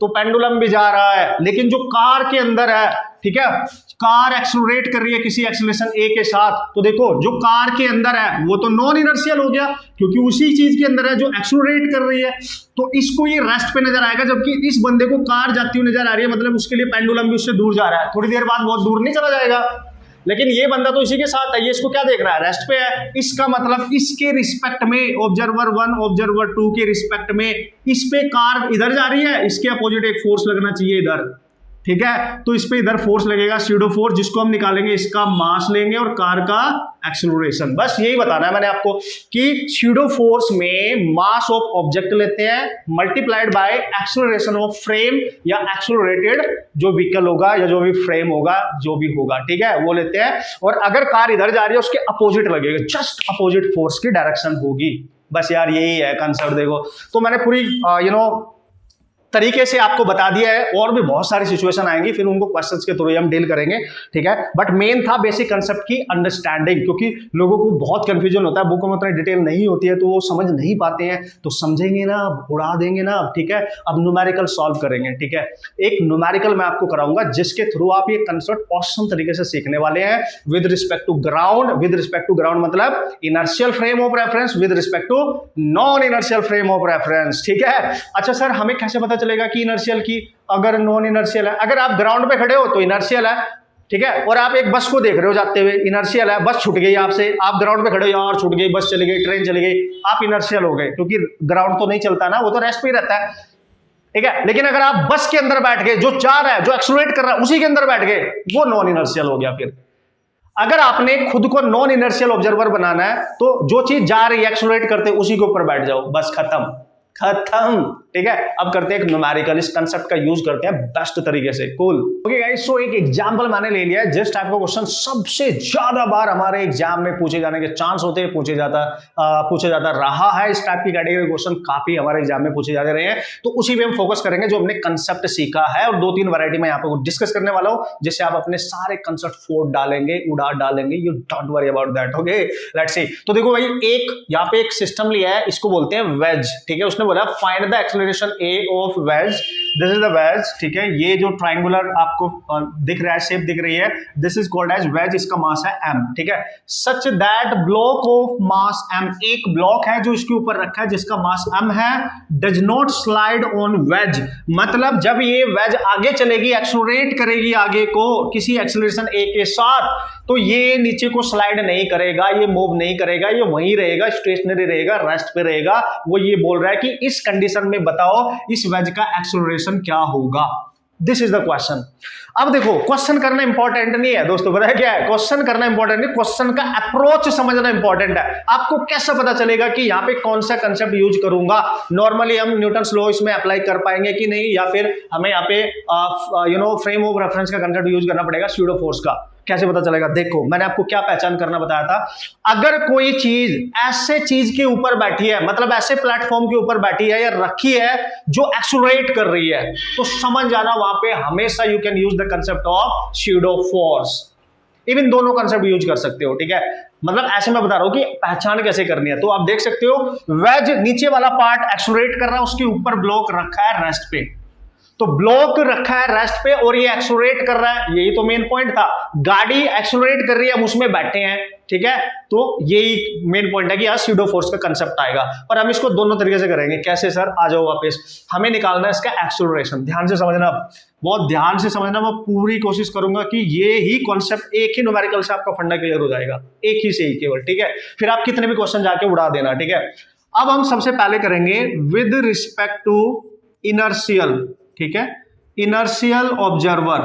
तो पेंडुलम भी जा रहा है, लेकिन जो कार के अंदर है, ठीक है, कार एक्सेलरेट कर रही है किसी एक्सेलरेशन ए के साथ, तो देखो जो कार के अंदर है वो तो नॉन इनर्शियल हो गया, क्योंकि उसी चीज के अंदर है जो एक्सेलरेट कर रही है, तो इसको ये रेस्ट पे नजर आएगा, जबकि इस बंदे को कार जाती हुई नजर आ रही है, मतलब उसके लिए पेंडुलम भी उससे दूर जा रहा है, थोड़ी देर बाद बहुत दूर नहीं चला जाएगा, लेकिन ये बंदा तो इसी के साथ है, ये इसको क्या देख रहा है, रेस्ट पे है। इसका मतलब इसके रिस्पेक्ट में, ऑब्जर्वर 1 ऑब्जर्वर 2 के रिस्पेक्ट में, इस पे कार इधर जा रही है, इसके अपोजिट एक फोर्स लगना चाहिए इधर, ठीक है, तो इस पे इधर फोर्स लगेगा स्यूडो फोर्स, जिसको हम निकालेंगे, इसका मास लेंगे और कार का एक्सेलरेशन। बस यही बताना है मैंने आपको कि स्यूडो फोर्स में मास ऑफ ऑब्जेक्ट लेते हैं multiplied by acceleration of frame या एक्सेलरेटेड जो व्हीकल होगा या जो भी फ्रेम होगा, जो भी होगा, ठीक है, वो लेते हैं, और अगर कार इधर जा रही है उसके अपोजिट लगेगा, जस्ट अपोजिट फोर्स की डायरेक्शन होगी। बस यार यही है कंसेप्ट। देखो तो मैंने पूरी तरीके से आपको बता दिया है, और भी बहुत सारी सिचुएशन आएंगी, फिर उनको क्वेश्चंस के थ्रू हम डील करेंगे, ठीक है, बट मेन था बेसिक कंसेप्ट की अंडरस्टैंडिंग, क्योंकि लोगों को बहुत कंफ्यूजन होता है, बुक में उतना डिटेल नहीं होती है तो वो समझ नहीं पाते हैं, तो समझेंगे ना, उड़ा देंगे ना, ठीक है। अब न्यूमेरिकल सॉल्व करेंगे, ठीक है, एक न्यूमेरिकल मैं आपको कराऊंगा जिसके थ्रू आप ये कंसेप्ट ऑसम तरीके से सीखने वाले हैं, with respect to ground. With respect to ground मतलब inertial frame of reference, with respect to non inertial frame of reference, ठीक है। अच्छा सर, हमें कैसे पता चलेगा कि इनर्शियल की, अगर नॉन इनर्शियल है, अगर आप ग्राउंड पे खड़े हो तो इनर्शियल है, ठीक है, और आप एक बस को देख रहे हो जाते हुए, इनर्शियल है, बस छूट गई आपसे, आप ग्राउंड पे खड़े हो, यार छूट गई, बस चली गई, ट्रेन चली गई, आप इनर्शियल हो गए, क्योंकि ग्राउंड तो नहीं चलता ना, वो तो रेस्ट पे ही रहता है, ठीक है। लेकिन अगर आप बस के अंदर बैठ गए, जो जा रहा है, जो एक्सेलरेट कर रहा है, उसी के अंदर बैठ गए, वो नॉन इनर्शियल हो गया। फिर अगर आपने खुद को नॉन इनर्शियल ऑब्जर्वर बनाना है तो जो चीज जा रही है एक्सेलरेट करते उसी के ऊपर बैठ जाओ, बस खत्म खत्म, ठीक है। अब करते हैं एक न्यूमेरिकल, इस कंसेप्ट का यूज करते हैं बेस्ट तरीके से। कूल, ओके गाइस, सो एक एग्जांपल मैंने ले लिया है, जिस टाइप का क्वेश्चन सबसे ज्यादा बार हमारे एग्जाम में पूछे जाने के चांस होते हैं, पूछे जाता रहा है, इस टाइप की कैटेगरी क्वेश्चन काफी हमारे एग्जाम में पूछे जाते रहे हैं, तो उसी पे हम फोकस करेंगे जो हमने कंसेप्ट सीखा है, और 2-3 वैरायटी में यहाँ पे डिस्कस करने वाला हूँ, जिससे आप अपने सारे कंसेप्ट फोड़ डालेंगे, उड़ा डालेंगे, you don't worry about that, okay. Let's see. तो देखो भाई, एक यहाँ पे एक सिस्टम लिया है, इसको बोलते हैं वेज, ठीक है। उसने बोला find the acceleration A of ways, this is the ways, ठीक है, ये जो ट्रायंगुलर आपको दिख रहा है, शेप दिख रही है, this is called as wedge, इसका मास है m, ठीक है। Such that block of mass m, एक ब्लॉक है जो इसके ऊपर रखा है जिसका मास m है, does not slide on wedge, मतलब जब ये वेज आगे चलेगी, एक्सेलरेट करेगी आगे को किसी एक्सेलरेशन a के साथ, तो ये नीचे को स्लाइड नहीं करेगा, ये मूव नहीं करेगा, ये वहीं रहेगा, स्टेशनरी रहेगा, रेस्ट पे रहेगा। वो ये बोल रहा है कि इस कंडीशन में बताओ इस वेज का एक्सेलरेशन क्या होगा, दिस इज द क्वेश्चन। अब देखो, क्वेश्चन करना इंपॉर्टेंट नहीं है दोस्तों, पता है क्या है, क्वेश्चन करना इंपॉर्टेंट नहीं, क्वेश्चन का अप्रोच समझना इंपॉर्टेंट है। आपको कैसे पता चलेगा कि यहाँ पे कौन सा कंसेप्ट यूज करूंगा, नॉर्मली हम न्यूटन्स लॉ इसमें अप्लाई कर पाएंगे कि नहीं, या फिर हमें यहाँ पे फ्रेम ऑफ रेफरेंस का कंसेप्ट यूज करना पड़ेगा, स्यूडो फोर्स का, कैसे पता चलेगा। देखो मैंने आपको क्या पहचान करना बताया था, अगर कोई चीज ऐसे चीज के ऊपर बैठी है, मतलब ऐसे प्लेटफॉर्म के ऊपर बैठी है या रखी है जो एक्सेलरेट कर रही है, तो समझ जाना वहां पे हमेशा you can use the concept of pseudo force. Even दोनों कंसेप्ट यूज कर सकते हो, ठीक है। मतलब ऐसे मैं बता रहा हूं कि पहचान कैसे करनी है। तो आप देख सकते हो वेज नीचे वाला पार्ट एक्सेलरेट कर रहा है, उसके ऊपर ब्लॉक रखा है रेस्ट पे, तो ब्लॉक रखा है रेस्ट पे और ये एक्सेलरेट कर रहा है, यही तो मेन पॉइंट था। गाड़ी एक्सेलरेट कर रही है, हम उसमें बैठे हैं, ठीक है। तो यही मेन पॉइंट है कि यहाँ स्यूडो फोर्स का कंसेप्ट आएगा। पर हम इसको दोनों तरीके से करेंगे। कैसे सर? आ जाओ वापस। हमें निकालना है इसका एक्सेलरेशन। ध्यान से समझना, बहुत ध्यान से समझना। मैं पूरी कोशिश करूंगा कि ये ही कॉन्सेप्ट एक ही न्यूमेरिकल से आपका फंडा क्लियर हो जाएगा, एक ही से ही केवल, ठीक है। फिर आप कितने भी क्वेश्चन जाके उड़ा देना, ठीक है। अब हम सबसे पहले करेंगे विद रिस्पेक्ट टू इनर्शियल, ठीक है, इनर्शियल ऑब्जर्वर।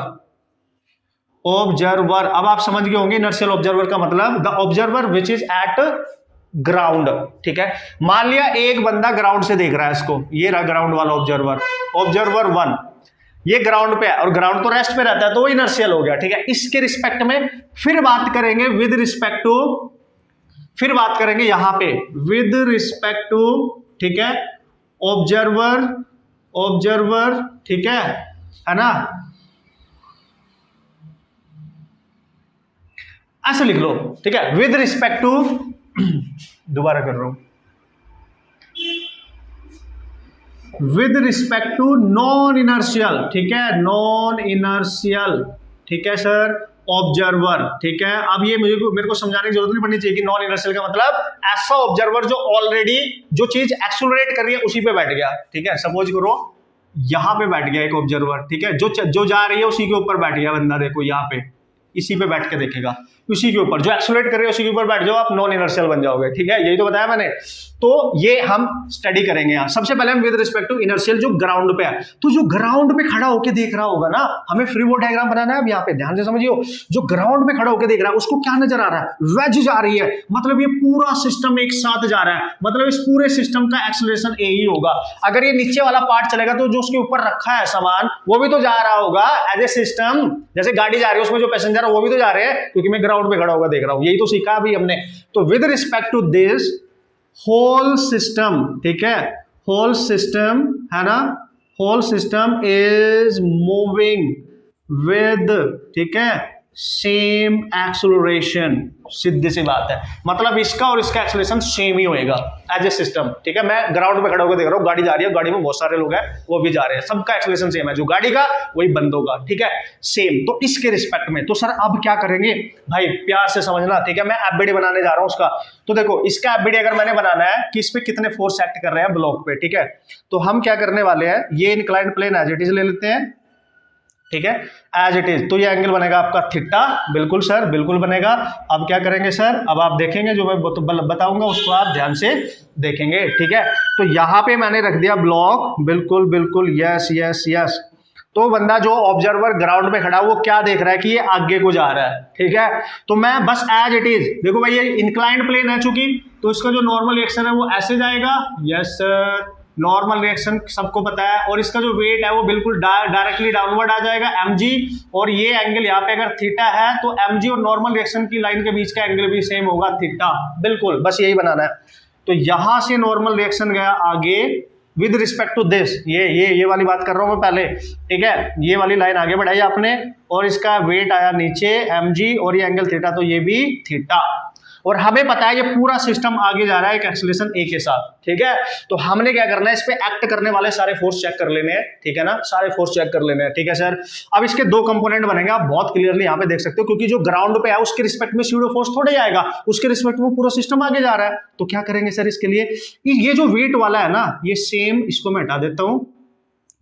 ऑब्जर्वर, अब आप समझ गए होंगे इनर्शियल ऑब्जर्वर का मतलब, the observer which is eight ground, ठीक है। मान लिया एक बंदा ग्राउंड से देख रहा है इसको, ये रहा ग्राउंड वाला ऑब्जर्वर, ऑब्जर्वर 1, ये ग्राउंड पे है और ग्राउंड तो रेस्ट पे रहता है, तो वो इनर्शियल हो गया, ठीक है। इसके रिस्पेक्ट में फिर बात करेंगे विद रिस्पेक्ट टू, फिर बात करेंगे यहां पे विद रिस्पेक्ट टू, ठीक है, ऑब्जर्वर, ऑब्जर्वर, ठीक है ना। ऐसे लिख लो, ठीक है, विद रिस्पेक्ट टू, दोबारा कर रहा हूं, with respect to non inertial, ठीक है, नॉन इनर्शियल, ठीक है सर, ऑब्जर्वर, ठीक है। अब ये मेरे को समझाने की जरूरत नहीं पड़नी चाहिए कि नॉन इनर्शियल का मतलब ऐसा ऑब्जर्वर जो ऑलरेडी जो चीज एक्सेलरेट कर रही है उसी पे बैठ गया, ठीक है। सपोज करो यहां पे बैठ गया एक ऑब्जर्वर, ठीक है, जो जा रही है उसी के ऊपर बैठ गया बंदा, देखो यहाँ पे इसी पे बैठ के देखेगा, उसी के ऊपर जो एक्सेलरेट कर रही है उसी के ऊपर बैठ जाओ, आप नॉन इनर्शियल बन जाओगे, ठीक है। यही तो बताया मैंने। तो ये हम स्टडी करेंगे यहाँ। सबसे पहले हम विद रिस्पेक्ट टू इनर्शियल जो ग्राउंड पे है, तो जो ग्राउंड पे खड़ा होकर देख रहा होगा ना, हमें फ्री बॉडी डायग्राम बनाना है। अब यहाँ पे ध्यान से समझियो, जो ग्राउंड पे खड़ा होकर देख रहा है उसको क्या नजर आ रहा है? वेज जा रही है, मतलब ये पूरा सिस्टम एक साथ जा रहा है, मतलब इस पूरे सिस्टम का एक्सेलरेशन ए ही होगा। अगर ये नीचे वाला पार्ट चलेगा तो जो उसके ऊपर रखा है सामान वो भी तो जा रहा होगा एज ए सिस्टम। जैसे गाड़ी जा रही है उसमें जो पैसेंजर है वो भी तो जा रहे हैं, क्योंकि मैं ग्राउंड पे खड़ा होकर देख रहा हूं। यही तो सीखा अभी हमने। तो with respect to this whole system, ठीक है, होल सिस्टम है ना, whole system is moving with, ठीक है, सेम एक्सेलरेशन। सीधी सी बात है, मतलब इसका और इसका एक्सेलरेशन सेम ही होएगा एज ए सिस्टम, ठीक है। मैं ग्राउंड पे खड़ा होकर देख रहा हूँ, गाड़ी जा रही है, गाड़ी में बहुत सारे लोग हैं, वो भी जा रहे हैं, सबका एक्सेलरेशन सेम है, जो गाड़ी का वही बंदों का, ठीक है, सेम। तो इसके रिस्पेक्ट में तो सर अब क्या करेंगे भाई, प्यार से समझना, ठीक है। मैं एफबीडी बनाने जा रहा हूँ उसका। तो देखो इसका एफबीडी अगर मैंने बनाना है कि इस पे कितने फोर्स एक्ट कर रहे हैं ब्लॉक पे, ठीक है। तो हम क्या करने वाले हैं, ये inclined plane as it is ले लेते हैं, ठीक है, एज इट इज। तो ये एंगल बनेगा आपका थीटा, बिल्कुल सर, बिल्कुल बनेगा। अब क्या करेंगे सर, अब आप देखेंगे जो मैं बताऊंगा उसको आप ध्यान से देखेंगे, ठीक है। तो यहां पे मैंने रख दिया ब्लॉक, बिल्कुल बिल्कुल, यस यस यस। तो बंदा जो ऑब्जर्वर ग्राउंड पे खड़ा वो क्या देख रहा है कि ये आगे को जा रहा है, ठीक है। तो मैं बस एज इट इज, देखो भाई ये इंक्लाइंड प्लेन है चूंकि, तो इसका जो नॉर्मल रिएक्शन है वो ऐसे जाएगा, यस सर, नॉर्मल रिएक्शन सबको पता है। और इसका जो वेट है वो बिल्कुल डायरेक्टली डाउनवर्ड आ जाएगा mg, और ये एंगल यहाँ पे अगर थीटा है तो mg और नॉर्मल रिएक्शन की लाइन के बीच का एंगल भी सेम होगा, थीटा, बिल्कुल, बस यही बनाना है। तो यहां से नॉर्मल रिएक्शन गया आगे विद रिस्पेक्ट टू दिस, ये वाली बात कर रहा हूं मैं पहले, ठीक है। ये वाली लाइन आगे बढ़ाई आपने और इसका वेट आया नीचे mg और ये एंगल थीटा, तो ये भी थीटा। और हमें पता है ये पूरा सिस्टम आगे जा रहा है एक एक्सेलरेशन ए के साथ, ठीक है। तो हमने क्या करना है, इस पे एक्ट करने वाले सारे फोर्स चेक कर लेने हैं, ठीक है ना, सारे फोर्स चेक कर लेने हैं, ठीक है सर। अब इसके दो कंपोनेंट बनेंगे, आप बहुत क्लियरली यहाँ पे देख सकते हो, क्योंकि जो ग्राउंड पे है उसके रिस्पेक्ट में स्यूडो फोर्स थोड़े आएगा, उसके रिस्पेक्ट में पूरा सिस्टम आगे जा रहा है। तो क्या करेंगे सर इसके लिए, ये जो वेट वाला है ना, ये सेम, इसको मैं हटा देता हूं,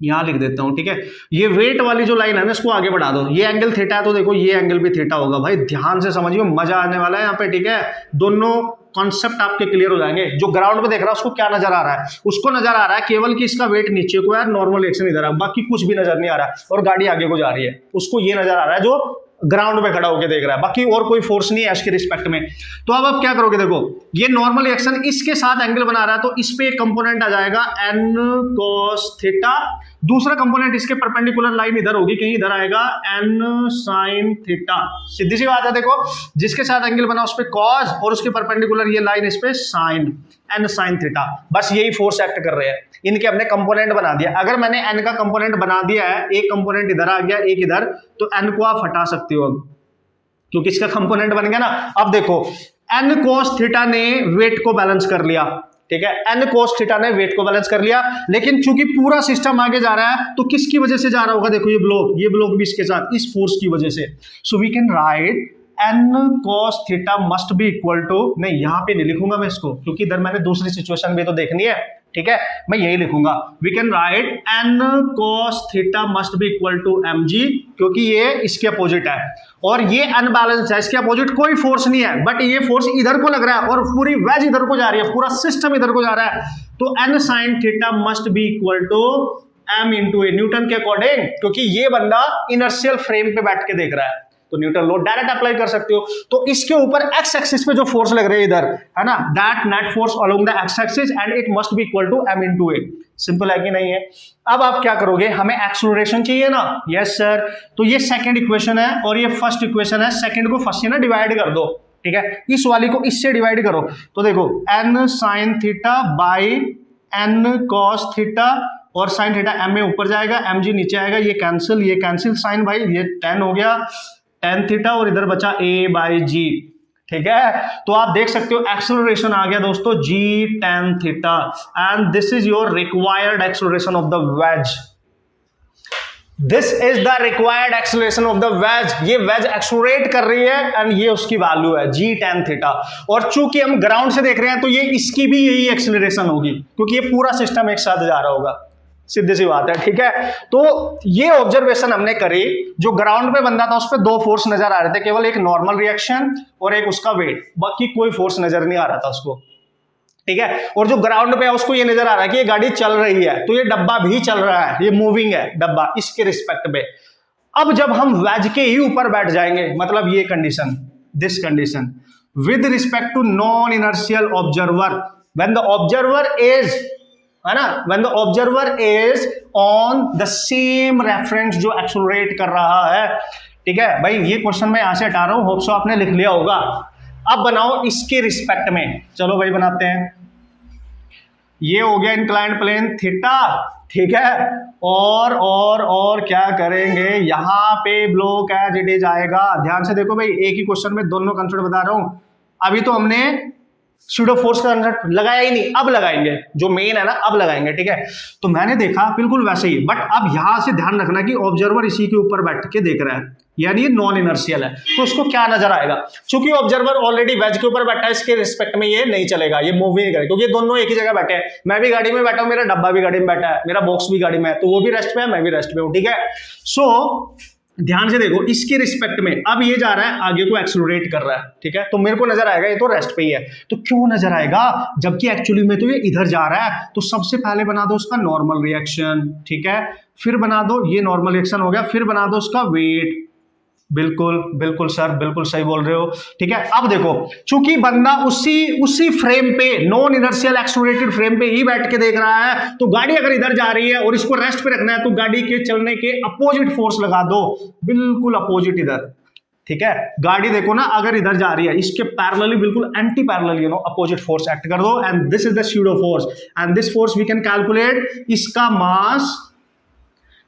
यहां लिख देता हूं, ठीक है। ये वेट वाली जो लाइन है ना इसको आगे बढ़ा दो, ये एंगल थीटा है तो देखो ये एंगल भी थीटा होगा। भाई ध्यान से समझिए, मजा आने वाला है यहाँ पे, ठीक है। दोनों कॉन्सेप्ट आपके क्लियर हो जाएंगे। जो ग्राउंड पे देख रहा है उसको क्या नजर आ रहा है, उसको नजर आ रहा है केवल कि इसका वेट नीचे को है, नॉर्मल रिएक्शन इधर है, बाकी कुछ भी नजर नहीं आ रहा है, और गाड़ी आगे को जा रही है, उसको ये नजर आ रहा है जो ग्राउंड पे खड़ा होकर देख रहा है, बाकी और कोई फोर्स नहीं है इसके रिस्पेक्ट में। तो अब आप क्या करोगे, देखो ये नॉर्मल रिएक्शन इसके साथ एंगल बना रहा है, तो इस पे एक कंपोनेंट आ जाएगा n cos थीटा, दूसरा कंपोनेंट इसके परपेंडिकुलर लाइन इधर होगी कहीं, इधर आएगा n sin थीटा। सीधी सी बात है, देखो जिसके साथ एंगल बना उस पे cos और उसके परपेंडिकुलर ये लाइन इस पे sin, n sin थीटा। बस यही फोर्स एक्ट कर रहे हैं, इनके हमने कंपोनेंट बना दिया। अगर मैंने n का कंपोनेंट बना दिया है, एक कंपोनेंट इधर आ गया एक इधर, तो n को आप हटा सकते हो अब, क्योंकि इसका कंपोनेंट बन गया ना। अब देखो n cos थीटा ने वेट को बैलेंस कर लिया, ठीक है, एन कोस थीटा ने वेट को बैलेंस कर लिया। लेकिन चूंकि पूरा सिस्टम आगे जा रहा है तो किसकी वजह से जा रहा होगा, देखो ये ब्लॉक भी इसके साथ इस फोर्स की वजह से। So we can write N cos theta must be equal to, नहीं यहां पे नहीं लिखूंगा मैं इसको, क्योंकि इधर मैंने दूसरी सिचुएशन भी तो देखनी है, ठीक है, मैं यही लिखूंगा, we can write N cos theta must be equal to m g, क्योंकि ये इसके अपोजिट है और ये अनबैलेंस है, इसके अपोजिट कोई फोर्स नहीं है, बट ये फोर्स इधर को लग रहा है और पूरी वेज इधर को जा रही है, पूरा सिस्टम इधर को जा रहा है, तो N sine theta must be equal to m into a, Newton के अकॉर्डिंग, क्योंकि ये बंदा इनर्शियल फ्रेम पे बैठ के देख रहा है तो न्यूटन लॉ डायरेक्ट अप्लाई कर सकते हो। तो इसके ऊपर एक्स एक्सिस पे जो फोर्स लग रही है इधर, है ना, that net force along the x axis and it must be equal to m into a. Simple है कि नहीं है? अब आप क्या करोगे, हमें एक्सेलरेशन चाहिए ना, यस सर, तो ये सेकंड इक्वेशन है और ये फर्स्ट इक्वेशन है, सेकंड को फर्स्ट से ना डिवाइड कर दो, ठीक है, इस वाली को इससे डिवाइड करो, तो देखो N sine theta by N cos theta और साइन थीटा एम में ऊपर जाएगा, एम जी नीचे आएगा, ये कैंसिल साइन भाई, ये टेन हो गया टेन थीटा और इधर बचा ए बाई जी, ठीक है। तो आप देख सकते हो एक्सेलरेशन आ गया दोस्तों g tan theta and this is your required acceleration of the wedge, this is the required acceleration of the wedge, ये वेज एक्सेलरेट कर रही है एंड ये उसकी वैल्यू है जी टेन थीटा, और चूंकि हम ग्राउंड से देख रहे हैं तो ये इसकी भी यही एक्सेलरेशन होगी, क्योंकि ये पूरा सिस्टम एक साथ जा रहा होगा, सीधी सी बात है, ठीक है। तो ये ऑब्जर्वेशन हमने करी, जो ग्राउंड पे बंदा था उस पर दो फोर्स नजर आ रहे थे, केवल एक नॉर्मल रिएक्शन और एक उसका वेट, बाकी कोई फोर्स नजर नहीं आ रहा था उसको, ठीक है। और जो ग्राउंड पे है उसको ये नजर आ रहा है कि ये गाड़ी चल रही है, तो ये डब्बा भी चल रहा है, ये मूविंग है डब्बा इसके रिस्पेक्ट में। अब जब हम वेज के ही ऊपर बैठ जाएंगे, मतलब ये condition, this condition with respect to non inertial observer, when the observer is, है ना, when the observer is on the same reference जो एक्सेलरेट कर रहा है, ठीक है भाई, ये क्वेश्चन मैं यहां से हटा रहा हूं, होप सो आपने लिख लिया होगा। अब बनाओ इसके रिस्पेक्ट में, चलो भाई बनाते हैं। ये हो गया इंक्लाइंड प्लेन थीटा, ठीक है, और क्या करेंगे, यहां पे ब्लॉक एज इट इज आएगा। ध्यान से देखो भाई, एक ही क्वेश्चन में दोनों कंसेप्ट बता रहा हूं। अभी तो हमने स्यूडो फोर्स का कंसेप्ट लगाया ही नहीं, अब लगाएंगे, जो मेन है ना अब लगाएंगे, ठीक है। तो मैंने देखा बिल्कुल वैसे ही, बट अब यहां से ध्यान रखना कि ऑब्जर्वर इसी के ऊपर बैठ के देख रहा है, यानी ये नॉन इनर्शियल है, तो उसको क्या नजर आएगा, क्योंकि ऑब्जर्वर ऑलरेडी वेज के ऊपर बैठा है, इसके रिस्पेक्ट में ये नहीं चलेगा, ये मूव नहीं करेगा, क्योंकि ये दोनों एक ही जगह बैठे हैं। मैं भी गाड़ी में बैठा हूं, मेरा डब्बा भी गाड़ी में बैठा है, मेरा बॉक्स भी गाड़ी में है, तो वो भी रेस्ट पे है, मैं भी रेस्ट पे हूं, ठीक है। सो ध्यान से देखो, इसके रिस्पेक्ट में अब ये जा रहा है आगे को एक्सेलरेट कर रहा है, ठीक है, तो मेरे को नजर आएगा ये तो रेस्ट पे ही है, तो क्यों नजर आएगा, जबकि एक्चुअली में तो ये इधर जा रहा है। तो सबसे पहले बना दो उसका नॉर्मल रिएक्शन, ठीक है, फिर बना दो, ये नॉर्मल रिएक्शन हो गया, फिर बना दो उसका वेट, बिल्कुल सर, बिल्कुल सही बोल रहे हो, ठीक है। अब देखो, चूंकि बंदा उसी फ्रेम पे, नॉन इनर्शियल एक्सेलरेटेड फ्रेम पे ही बैठ के देख रहा है, तो गाड़ी अगर इधर जा रही है और इसको रेस्ट पे रखना है, तो गाड़ी के चलने के अपोजिट फोर्स लगा दो, बिल्कुल अपोजिट इधर, ठीक है। गाड़ी देखो ना, अगर इधर जा रही है, इसके पैरेलली बिल्कुल anti parallel, you know, opposite force act कर दो, and this is the pseudo force, and this force we can calculate इसका मास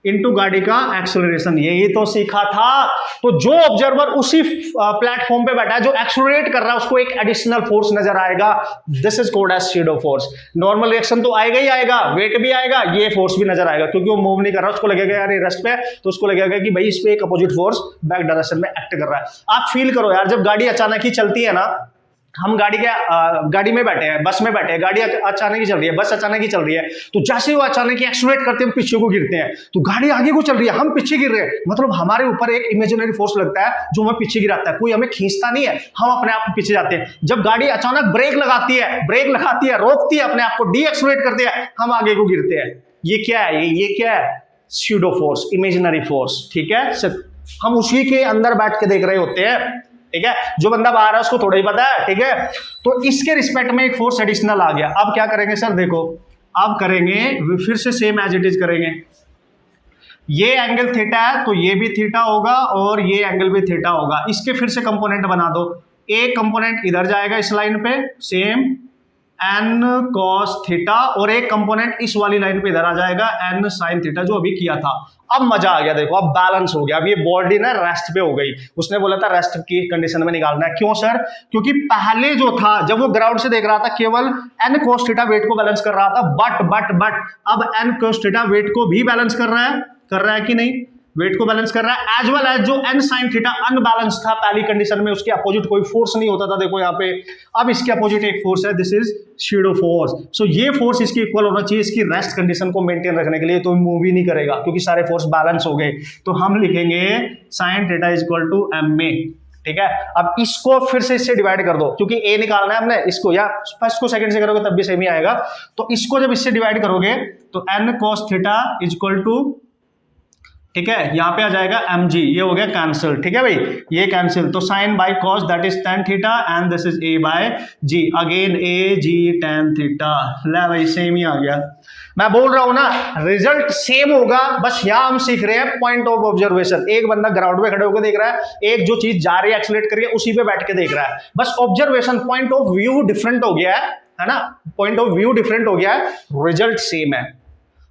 इनटू गाड़ी का एक्सेलरेशन, यही तो सीखा था। तो जो ऑब्जर्वर उसी प्लेटफॉर्म पे बैठा है, जो एक्सेलरेट कर रहा है, उसको एक एडिशनल फोर्स नजर आएगा, this is called as pseudo force. Normal reaction तो आएगा ही आएगा, वेट भी आएगा, ये फोर्स भी नजर आएगा, क्योंकि वो मूव नहीं कर रहा, उसको लगेगा यार ये रेस्ट पे, तो उसको लगेगा कि भाई इस पे एक अपोजिट फोर्स बैक डायरेक्शन में एक्ट कर रहा है। आप फील करो यार, जब गाड़ी अचानक ही चलती है ना, हम गाड़ी में बैठे हैं, बस में बैठे हैं, गाड़ी अचानक ही चल रही है, बस अचानक ही चल रही है, तो जैसे वो अचानक ही एक्सेलरेट करते हैं, पीछे को गिरते हैं, तो गाड़ी आगे को चल रही है, हम पीछे गिर रहे हैं, मतलब हमारे ऊपर एक इमेजिनरी फोर्स लगता है जो हमें पीछे गिराता है, कोई हमें खींचता नहीं है, हम अपने आप पीछे जाते हैं। जब गाड़ी अचानक ब्रेक लगाती है, रोकती है, अपने आप को डी एक्सेलरेट करती है, हम आगे को गिरते हैं। ये क्या है, ये क्या है, स्यूडो फोर्स, इमेजिनरी फोर्स, ठीक है, हम उसी के अंदर बैठ के देख रहे होते हैं, ठीक है। जो बंदा बाहर है उसको थोड़ा ही पता है, ठीक है। तो इसके रिस्पेक्ट में एक फोर्स एडिशनल आ गया। अब क्या करेंगे सर, देखो अब करेंगे फिर से सेम एज इट इज करेंगे। ये एंगल थीटा है तो ये भी थीटा होगा और ये एंगल भी थीटा होगा। इसके फिर से कंपोनेंट बना दो, एक कंपोनेंट इधर जाएगा इस लाइन पे सेम, एन कॉस थीटा और एक कंपोनेंट इस वाली लाइन पे इधर आ जाएगा एन साइन थीटा जो अभी किया था। अब मजा आ गया, देखो अब बैलेंस हो गया। अब ये बॉडी ना रेस्ट पे हो गई, उसने बोला था रेस्ट की कंडीशन में निकालना है। क्यों सर? क्योंकि पहले जो था जब वो ग्राउंड से देख रहा था केवल एन कोस थीटा वेट को बैलेंस कर रहा था, बट अब एन कोस थीटा वेट को भी बैलेंस कर रहा है कि नहीं? वेट को बैलेंस कर रहा है एज वेल एज जो एन साइन थीटा अनबैलेंस था पहली कंडीशन में, उसके अपोजिट कोई फोर्स नहीं होता था। देखो यहाँ पे अब इसके अपोजिट एक फोर्स है, दिस इज शैडो फोर्स। सो ये फोर्स इसकी इक्वल होना चाहिए इसकी रेस्ट कंडीशन को मेंटेन रखने के लिए, तो मूव ही नहीं करेगा क्योंकि सारे फोर्स बैलेंस हो गए। तो हम लिखेंगे sine theta is equal to m a. ठीक है, अब इसको फिर से इससे डिवाइड कर दो क्योंकि ए निकालना है हमने, इसको या फर्स्ट को सेकंड से करोगे तब भी सेम ही आएगा। तो इसको जब इससे डिवाइड करोगे तो N cos theta is equal to, ठीक है, यहां पे आ जाएगा mg, ये हो गया कैंसिल। ठीक है भाई, ये कैंसिल, तो sine by cos that is tan theta and this is a by g, again a g tan theta. ले भाई सेम ही आ गया। मैं बोल रहा हूं ना रिजल्ट सेम होगा, बस यहां हम सीख रहे हैं पॉइंट ऑफ ऑब्जर्वेशन। एक बंदा ग्राउंड पे खड़े होकर देख रहा है, एक जो चीज जा रही है एक्सीलरेट करिए उसी पे बैठ के देख रहा है, बस observation point of view different हो गया है ना? पॉइंट ऑफ व्यू डिफरेंट हो गया है, रिजल्ट सेम है,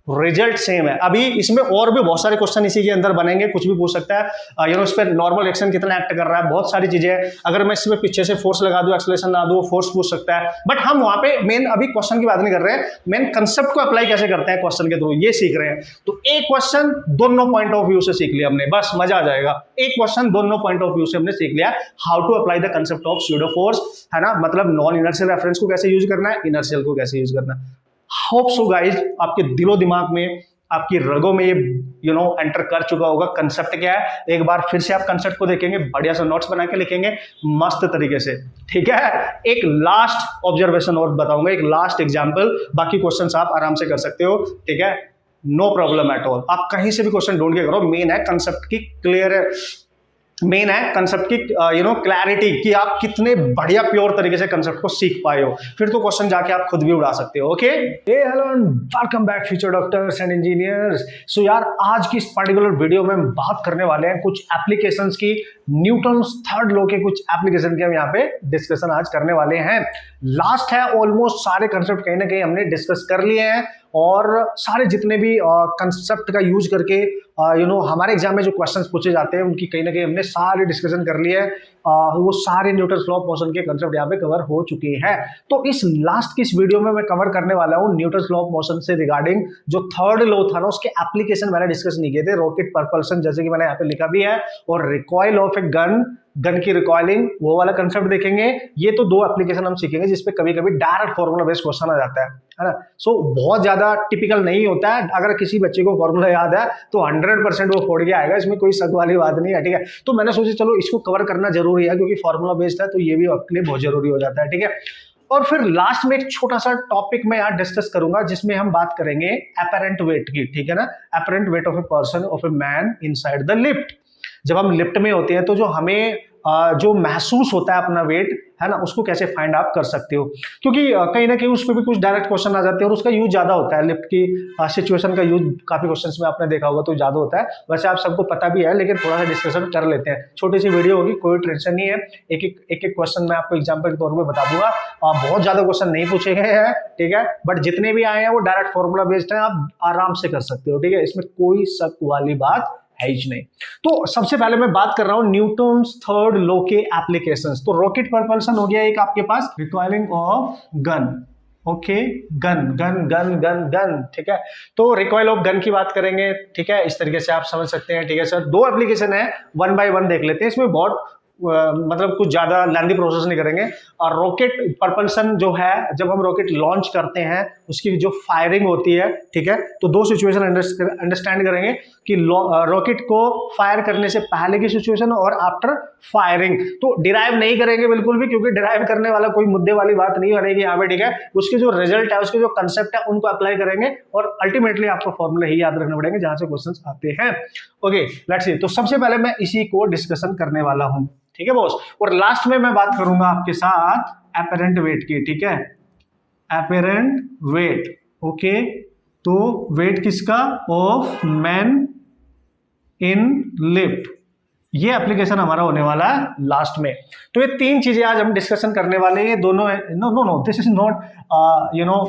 रिजल्ट सेम है। अभी इसमें और भी बहुत सारे क्वेश्चन इसी के अंदर बनेंगे, कुछ भी पूछ सकता है। इस पर नॉर्मल रिएक्शन कितना एक्ट कर रहा है, बहुत सारी चीजें हैं। अगर मैं इसमें पीछे से फोर्स लगा दूं, एक्सेलरेशन लगा दूं, फोर्स पूछ सकता है। बट हम वहां पे मेन अभी क्वेश्चन की बात नहीं कर रहे हैं, मेन कंसेप्ट को अप्लाई कैसे करते हैं क्वेश्चन के थ्रू ये सीख रहे हैं। तो एक क्वेश्चन दोनों पॉइंट ऑफ व्यू से सीख लिया हमने, बस मजा आ जाएगा। एक क्वेश्चन दोनों पॉइंट ऑफ व्यू से हमने सीख लिया how to apply the concept of pseudo force, है ना? मतलब नॉन इनर्शियल रेफरेंस को कैसे यूज करना है, इनर्शियल को कैसे यूज करना है। होप सो गाइज आपके दिलो दिमाग में, आपकी रगों में ये एंटर कर चुका होगा कंसेप्ट क्या है। एक बार फिर से आप कंसेप्ट को देखेंगे, बढ़िया से नोट्स बना के लिखेंगे मस्त तरीके से। ठीक है, एक लास्ट ऑब्जर्वेशन और बताऊंगा, एक लास्ट एग्जांपल, बाकी क्वेश्चंस आप आराम से कर सकते हो। ठीक है, नो प्रॉब्लम एट ऑल, आप कहीं से भी क्वेश्चन ढूंढ के करो। मेन है कंसेप्ट की क्लियर, मेन है कंसेप्ट की क्लैरिटी कि आप कितने बढ़िया प्योर तरीके से कंसेप्ट को सीख पाए हो, फिर तो क्वेश्चन जाके आप खुद भी उड़ा सकते हो। Okay, hello and welcome back future doctors and engineers. So यार आज की इस पर्टिकुलर वीडियो में हम बात करने वाले हैं कुछ एप्लीकेशंस की, न्यूटन्स थर्ड लॉ के कुछ एप्लीकेशन की हम यहाँ पे डिस्कशन आज करने वाले हैं। लास्ट है, ऑलमोस्ट सारे कंसेप्ट कहीं ना कहीं हमने डिस्कस कर लिए हैं और सारे जितने भी कंसेप्ट का यूज करके हमारे एग्जाम में जो क्वेश्चंस पूछे जाते हैं उनकी कहीं ना कहीं हमने सारे डिस्कशन कर लिए हैं। वो सारे न्यूटन्स लॉ ऑफ मोशन के कंसेप्ट यहाँ पे कवर हो चुके हैं। तो इस लास्ट की इस वीडियो में मैं कवर करने वाला हूँ न्यूटन्स लॉ ऑफ मोशन से रिगार्डिंग जो थर्ड लॉ था ना, उसके एप्लीकेशन मैंने डिस्कस नहीं किए थे। रॉकेट propulsion जैसे कि मैंने यहाँ पे लिखा भी है, और recoil of a gun, gun की रिकॉइलिंग, वो वाला कंसेप्ट देखेंगे। ये तो दो एप्लीकेशन हम सीखेंगे जिसपे कभी कभी डायरेक्ट फॉर्मूला बेस्ड क्वेश्चन आ जाता है ना। सो बहुत ज्यादा टिपिकल नहीं होता है, अगर किसी बच्चे को फॉर्मूला याद है तो 100% वो फोड़ के आएगा, इसमें कोई शक वाली बात नहीं है। ठीक है, तो मैंने सोचा चलो इसको कवर करना जरूरी है क्योंकि फॉर्मूला बेस्ड है, तो ये भी आपके लिए बहुत जरूरी हो जाता है। ठीक है, और फिर लास्ट में एक छोटा सा टॉपिक मैं यहाँ डिस्कस करूंगा जिसमें हम बात करेंगे अपरेंट वेट की। ठीक है ना, apparent wait of a person, of a man inside the lift. जब हम लिफ्ट में होते हैं तो जो हमें जो महसूस होता है अपना वेट, है ना, उसको कैसे फाइंड आउट कर सकते हो, क्योंकि कहीं ना कहीं उस पर भी कुछ डायरेक्ट क्वेश्चन आ जाते हैं और उसका यूज ज्यादा होता है। लिफ्ट की सिचुएशन का यूज काफी क्वेश्चंस में आपने देखा होगा तो ज्यादा होता है। वैसे आप सबको पता भी है, लेकिन थोड़ा सा डिस्कशन कर लेते हैं। छोटी सी वीडियो होगी, कोई टेंशन नहीं है। एक क्वेश्चन मैं आपको एग्जाम्पल के तौर पर बता दूंगा। बहुत ज्यादा क्वेश्चन नहीं पूछे गए हैं, ठीक है, बट जितने भी आए हैं वो डायरेक्ट फॉर्मूला बेस्ड है, आप आराम से कर सकते हो। ठीक है, इसमें कोई शक वाली बात है ही नहीं। तो सबसे पहले मैं बात कर रहा हूं न्यूटन्स थर्ड लॉ के एप्लीकेशंस। तो रॉकेट propulsion हो गया एक आपके पास, recoiling of gun, okay, gun gun gun gun gun, ठीक है। तो रिकॉइल ऑफ गन की बात करेंगे, ठीक है, इस तरीके से आप समझ सकते हैं। ठीक है सर, दो एप्लीकेशन है, वन बाय वन देख लेते हैं। इसमें बहुत मतलब कुछ ज्यादा लेंथी प्रोसेस नहीं करेंगे। और रॉकेट propulsion जो है, जब हम रॉकेट लॉन्च करते हैं उसकी जो फायरिंग होती है, ठीक है, तो दो सिचुएशन अंडरस्टैंड करेंगे कि रॉकेट को फायर करने से पहले की सिचुएशन और आफ्टर फायरिंग। तो डिराइव नहीं करेंगे बिल्कुल भी, क्योंकि डिराइव करने वाला कोई मुद्दे वाली बात नहीं बनेगी यहाँ पे। ठीक है, उसके जो रिजल्ट है, उसके जो कंसेप्ट है, उनको अप्लाई करेंगे और अल्टीमेटली आपको फॉर्मूला ही याद रखने पड़ेंगे जहां से क्वेश्चंस आते हैं। Okay, let's see. तो सबसे पहले मैं इसी को डिस्कशन करने वाला हूं, ठीक है बॉस, और लास्ट में मैं बात करूंगा आपके साथ एपरेंट वेट की। ठीक है, एपरेंट वेट, ओके, तो वेट किसका, ऑफ मैन इन लिफ्ट, ये एप्लीकेशन हमारा होने वाला है लास्ट में। तो ये तीन चीजें आज हम डिस्कशन करने वाले हैं। ये दोनों no no no this is not you know,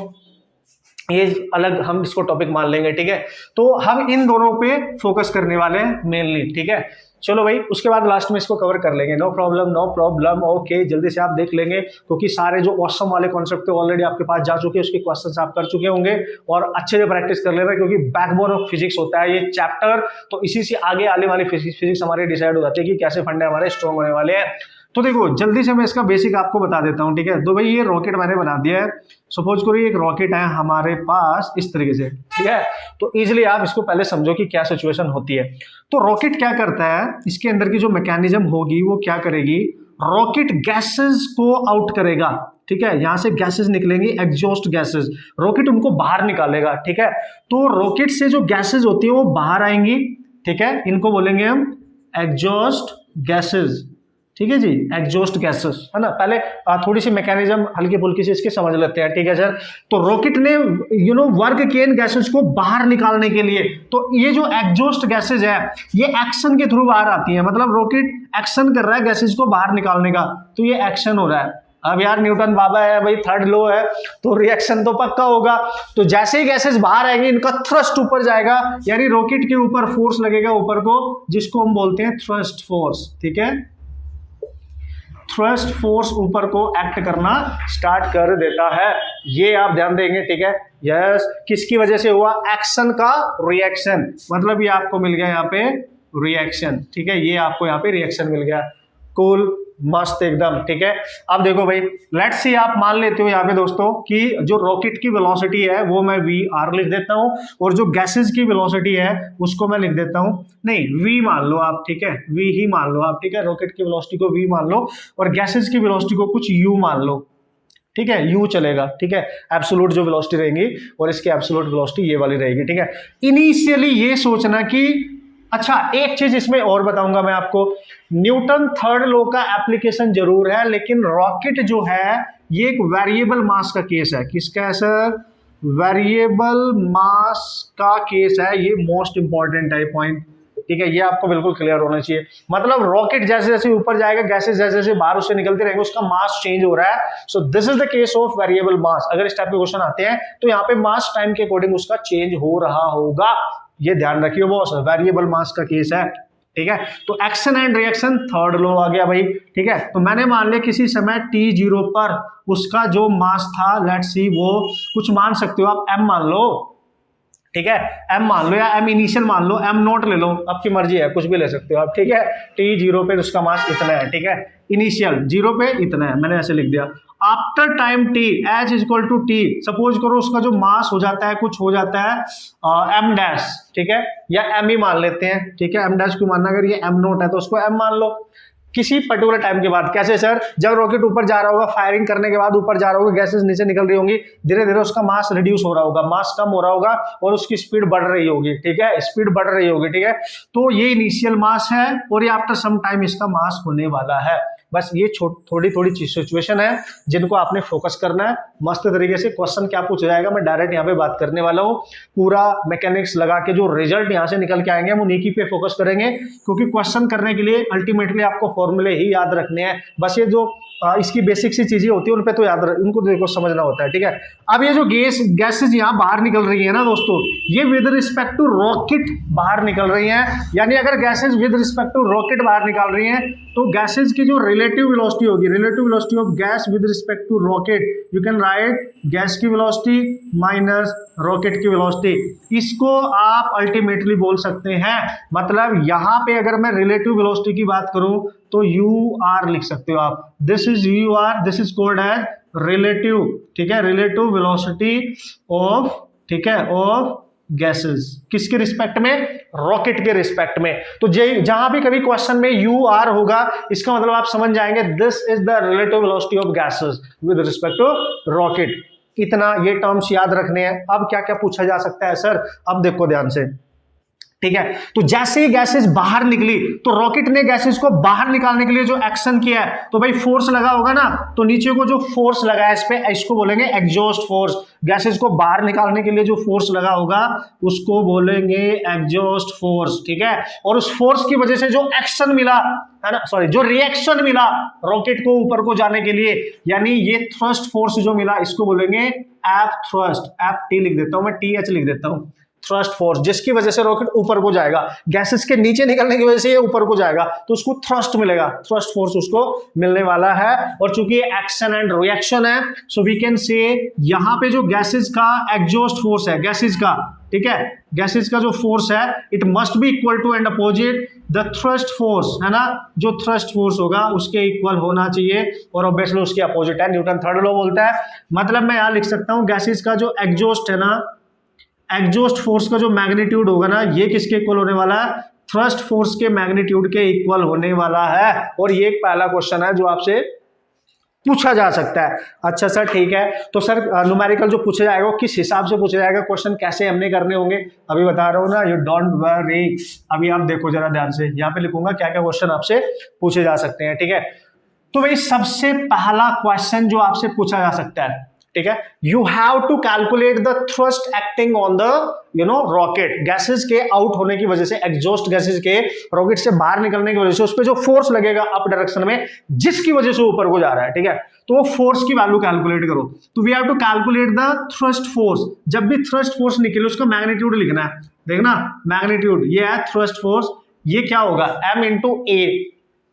ये अलग हम इसको टॉपिक मान लेंगे, ठीक है। तो हम इन दोनों पे फोकस करने वाले हैं मेनली, ठीक है। चलो भाई, उसके बाद लास्ट में इसको कवर कर लेंगे, no problem no problem. Okay, जल्दी से आप देख लेंगे क्योंकि सारे जो ऑसम वाले कॉन्सेप्ट थे ऑलरेडी आपके पास जा चुके हैं, उसके क्वेश्चंस आप कर चुके होंगे और अच्छे से प्रैक्टिस कर लेना, क्योंकि बैकबोन ऑफ फिजिक्स होता है ये चैप्टर। तो इसी से आगे आने वाली फिजिक्स हमारे डिसाइड हो जाती है कि कैसे फंडे हमारे स्ट्रॉन्ग होने वाले हैं। तो देखो जल्दी से मैं इसका बेसिक आपको बता देता हूँ, ठीक है। तो भाई ये रॉकेट मैंने बना दिया है, सपोज करो ये एक रॉकेट है हमारे पास इस तरीके से, ठीक है। तो इजिली आप इसको पहले समझो कि क्या सिचुएशन होती है। तो रॉकेट क्या करता है, इसके अंदर की जो मैकेनिज्म होगी वो क्या करेगी, रॉकेट गैसेस को आउट करेगा, ठीक है। यहां से गैसेस निकलेंगी, एग्जॉस्ट गैसेस, रॉकेट उनको बाहर निकालेगा, ठीक है। तो रॉकेट से जो गैसेस होती है वो बाहर आएंगी, ठीक है। इनको बोलेंगे हम एग्जॉस्ट गैसेस, ठीक है जी, एग्जॉस्ट गैसेस, है ना। पहले थोड़ी सी मैकेनिज्म हल्की फुल्की से इसके समझ लेते हैं, ठीक है सर। तो रॉकेट ने वर्क किए इन गैसेस को बाहर निकालने के लिए। तो ये जो एग्जॉस्ट गैसेस है ये एक्शन के थ्रू बाहर आती है, मतलब रॉकेट एक्शन कर रहा है गैसेस को बाहर निकालने का, तो ये एक्शन हो रहा है। अब यार न्यूटन बाबा है भाई, थर्ड लॉ है तो रिएक्शन तो पक्का होगा। तो जैसे ही गैसेस बाहर आएंगे इनका थ्रस्ट ऊपर जाएगा, यानी रॉकेट के ऊपर फोर्स लगेगा ऊपर को, जिसको हम बोलते हैं थ्रस्ट फोर्स, ठीक है। थ्रस्ट फोर्स ऊपर को एक्ट करना स्टार्ट कर देता है, ये आप ध्यान देंगे, ठीक है। यस, किसकी वजह से हुआ, एक्शन का रिएक्शन, मतलब ये आपको मिल गया यहाँ पे रिएक्शन, ठीक है। ये आपको यहाँ पे रिएक्शन मिल गया, कूल मस्त एकदम, ठीक है। अब देखो भाई, लेट्स सी आप मान लेते हो यहाँ पे दोस्तों कि जो रॉकेट की वेलोसिटी है वो मैं वी आर लिख देता हूँ, और जो गैसेस की वेलोसिटी है उसको मैं लिख देता हूँ, नहीं वी मान लो आप, ठीक है, वी ही मान लो आप, ठीक है। रॉकेट की वेलोसिटी को वी मान लो और गैसेस की वेलोसिटी को कुछ यू मान लो, ठीक है, यू चलेगा, ठीक है। एब्सोल्यूट जो वेलोसिटी रहेगी और इसकी एब्सोल्यूट वेलोसिटी ये वाली रहेगी, ठीक है। इनिशियली ये सोचना कि अच्छा, एक चीज इसमें और बताऊंगा मैं आपको, न्यूटन थर्ड लॉ का एप्लीकेशन जरूर है, लेकिन रॉकेट जो है ये एक वेरिएबल मास का केस है। किसका है सर, वेरिएबल मास का केस है, ये मोस्ट इंपॉर्टेंट है पॉइंट, ठीक है। ये आपको बिल्कुल क्लियर होना चाहिए, मतलब रॉकेट जैसे जैसे ऊपर जाएगा, गैसेस जैसे जैसे बाहर उससे निकलते रहेंगे, उसका मास चेंज हो रहा है। So this is the case of variable mass. अगर इस टाइप के क्वेश्चन आते हैं तो यहाँ पे मास टाइम के अकॉर्डिंग उसका चेंज हो रहा होगा, ये ध्यान रखिए बॉस, वेरिएबल मास का केस है, ठीक है। तो action and reaction third law आ गया भाई, ठीक है। तो मैंने मान लिया किसी समय t0 पर उसका जो मास था, लेट्स सी, वो कुछ मान सकते हो आप, m मान लो, ठीक है, m मान लो या m इनिशियल मान लो, m नोट ले लो, आपकी मर्जी है, कुछ भी ले सकते हो आप, ठीक है। t0 पे उसका मास इतना है, ठीक है, इनिशियल 0 पे इतना है, मैंने ऐसे लिख दिया। After time t h equal to t, suppose करो उसका जो मास हो जाता है, कुछ हो जाता है m डैश, ठीक है, या m ही मान लेते हैं, ठीक है। m डैश क्यों मानना, अगर ये m नोट है तो उसको m मान लो। किसी पर्टिकुलर टाइम के बाद, कैसे सर, जब रॉकेट ऊपर जा रहा होगा, फायरिंग करने के बाद ऊपर जा रहा होगा, गैसेस नीचे निकल रही होंगी, धीरे धीरे उसका मास रिड्यूस हो रहा होगा, मास कम हो रहा होगा और उसकी स्पीड बढ़ रही होगी, ठीक है, स्पीड बढ़ रही होगी, ठीक है। तो ये इनिशियल मास है और ये आफ्टर सम टाइम इसका मास होने वाला है। बस ये थोड़ी थोड़ी सिचुएशन है जिनको आपने फोकस करना है। मस्त तरीके से क्वेश्चन क्या पूछा जाएगा मैं डायरेक्ट यहाँ पे बात करने वाला हूँ। पूरा मैकेनिक्स लगा के जो रिजल्ट यहाँ से निकल के आएंगे हम उन्हीं की पे फोकस करेंगे, क्योंकि क्वेश्चन करने के लिए अल्टीमेटली आपको फॉर्मूले ही याद रखने हैं। बस ये जो इसकी बेसिक सी चीजें होती है उन पे तो याद उनको देखो समझना होता है, ठीक है। अब ये जो गैसेज यहाँ बाहर निकल रही है ना दोस्तों, ये विद रिस्पेक्ट टू रॉकेट बाहर निकल रही हैं, यानी अगर gases with respect to rocket बाहर निकाल रही हैं तो गैसेज की जो रिलेटिव वेलोसिटी होगी, relative velocity of gas with respect to rocket, you can write gas की वेलोसिटी माइनस रॉकेट की वेलोसिटी। इसको आप अल्टीमेटली बोल सकते हैं, मतलब यहां पे अगर मैं रिलेटिव वेलोसिटी की बात करूं तो यू आर लिख सकते हो आप, this is u r, this is called as relative, ठीक है, रिलेटिव वेलोसिटी ऑफ, ठीक है, ऑफ गैसेस। किसके रिस्पेक्ट में, रॉकेट के रिस्पेक्ट में। तो जहां भी कभी क्वेश्चन में यू आर होगा इसका मतलब आप समझ जाएंगे this is the relative velocity of gases with respect to rocket. इतना ये टर्म्स याद रखने हैं। अब क्या क्या पूछा जा सकता है सर, अब देखो ध्यान से, ठीक है। तो जैसे ही गैसेस बाहर निकली तो रॉकेट ने गैसेस को बाहर निकालने के लिए जो एक्शन किया है, तो भाई फोर्स लगा होगा ना, तो नीचे को जो फोर्स लगा है इस पे, इसको बोलेंगे एग्जॉस्ट फोर्स। गैसेस को बाहर निकालने के लिए जो फोर्स लगा होगा उसको बोलेंगे एग्जॉस्ट फोर्स, ठीक है। और उस फोर्स की वजह से जो एक्शन मिला है ना, सॉरी, जो रिएक्शन मिला रॉकेट को ऊपर को जाने के लिए, यानी ये थ्रस्ट फोर्स जो मिला, इसको बोलेंगे एफ थ्रस्ट। एफ टी लिख देता हूं मैं, टी एच लिख देता हूं, थ्रस्ट फोर्स, जिसकी वजह से रॉकेट ऊपर को जाएगा। गैसेस के नीचे निकलने की वजह से ये ऊपर को जाएगा तो उसको थ्रस्ट मिलेगा, थ्रस्ट फोर्स उसको मिलने वाला है। और चूंकि ये एक्शन एंड रिएक्शन है, सो वी कैन से यहां पे जो गैसेस का एग्जॉस्ट फोर्स है, गैसेस का, ठीक है, गैसेस का जो फोर्स है, it must be equal to and opposite the thrust force, है ना। जो थ्रस्ट फोर्स होगा उसके इक्वल होना चाहिए, और ऑब्वियसली उसके अपोजिट है। न्यूटन थर्ड लॉ बोलता है, मतलब मैं यहां लिख सकता हूं गैसेस का जो एग्जॉस्ट है ना, एग्जॉस्ट फोर्स का जो मैग्नीट्यूड होगा ना, ये किसके इक्वल होने वाला है, थ्रस्ट फोर्स के मैग्नीट्यूड के इक्वल होने वाला है। और ये एक पहला क्वेश्चन है जो आपसे पूछा जा सकता है। अच्छा सर, ठीक है, तो सर न्यूमेरिकल जो पूछा जाएगा वो किस हिसाब से पूछा जाएगा, क्वेश्चन कैसे हमने करने होंगे, अभी बता रहा हूँ ना, यू डोंट वरी। अभी आप देखो जरा ध्यान से, यहाँ पे लिखूंगा क्या क्या क्वेश्चन आपसे पूछे जा सकते हैं, ठीक है। तो भाई सबसे पहला क्वेश्चन जो आपसे पूछा जा सकता है, ठीक है, you have to calculate the thrust acting on the rocket. Gases के आउट होने की वजह से, एग्जॉस्ट गैसेस के रॉकेट से बाहर निकलने की वजह से उस पर जो फोर्स लगेगा अप डायरेक्शन में, जिसकी वजह से ऊपर को जा रहा है, ठीक है, तो वो फोर्स की वैल्यू कैलकुलेट करो। तो we have to calculate the thrust force. जब भी थ्रस्ट फोर्स निकले उसका मैग्नीट्यूड लिखना है, देखना मैग्नीट्यूड, ये है थ्रस्ट फोर्स, ये क्या होगा, m इंटू ए,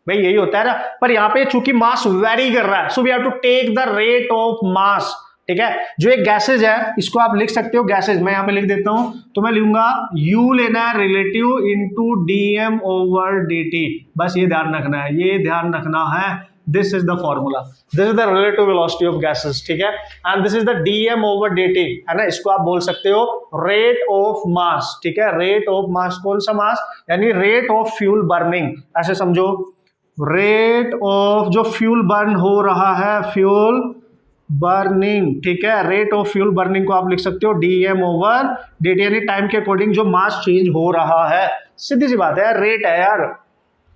भाई यही होता है ना। पर यहाँ पे चूंकि मास वेरी कर रहा है, so we have to take the rate of mass, ठीक है। जो एक गैसेज है इसको आप लिख सकते हो गैसेज, मैं यहाँ पे लिख देता हूं, तो मैं लिखूंगा u लेना है relative into dm over dt। बस ये ध्यान रखना है, ये ध्यान रखना है, this is the formula, this is the relative velocity of gases, ठीक है, and this is the dm over dt, है ना। इसको आप बोल सकते हो रेट ऑफ मास, ठीक है, रेट ऑफ मास, कौन सा मास, यानी रेट ऑफ फ्यूल बर्निंग, ऐसे समझो, रेट ऑफ जो फ्यूल बर्न हो रहा है, फ्यूल बर्निंग, ठीक है, रेट ऑफ फ्यूल बर्निंग को आप लिख सकते हो dm ओवर dt, यानी टाइम के अकॉर्डिंग जो मास चेंज हो रहा है। सीधी सी बात है यार, रेट है यार,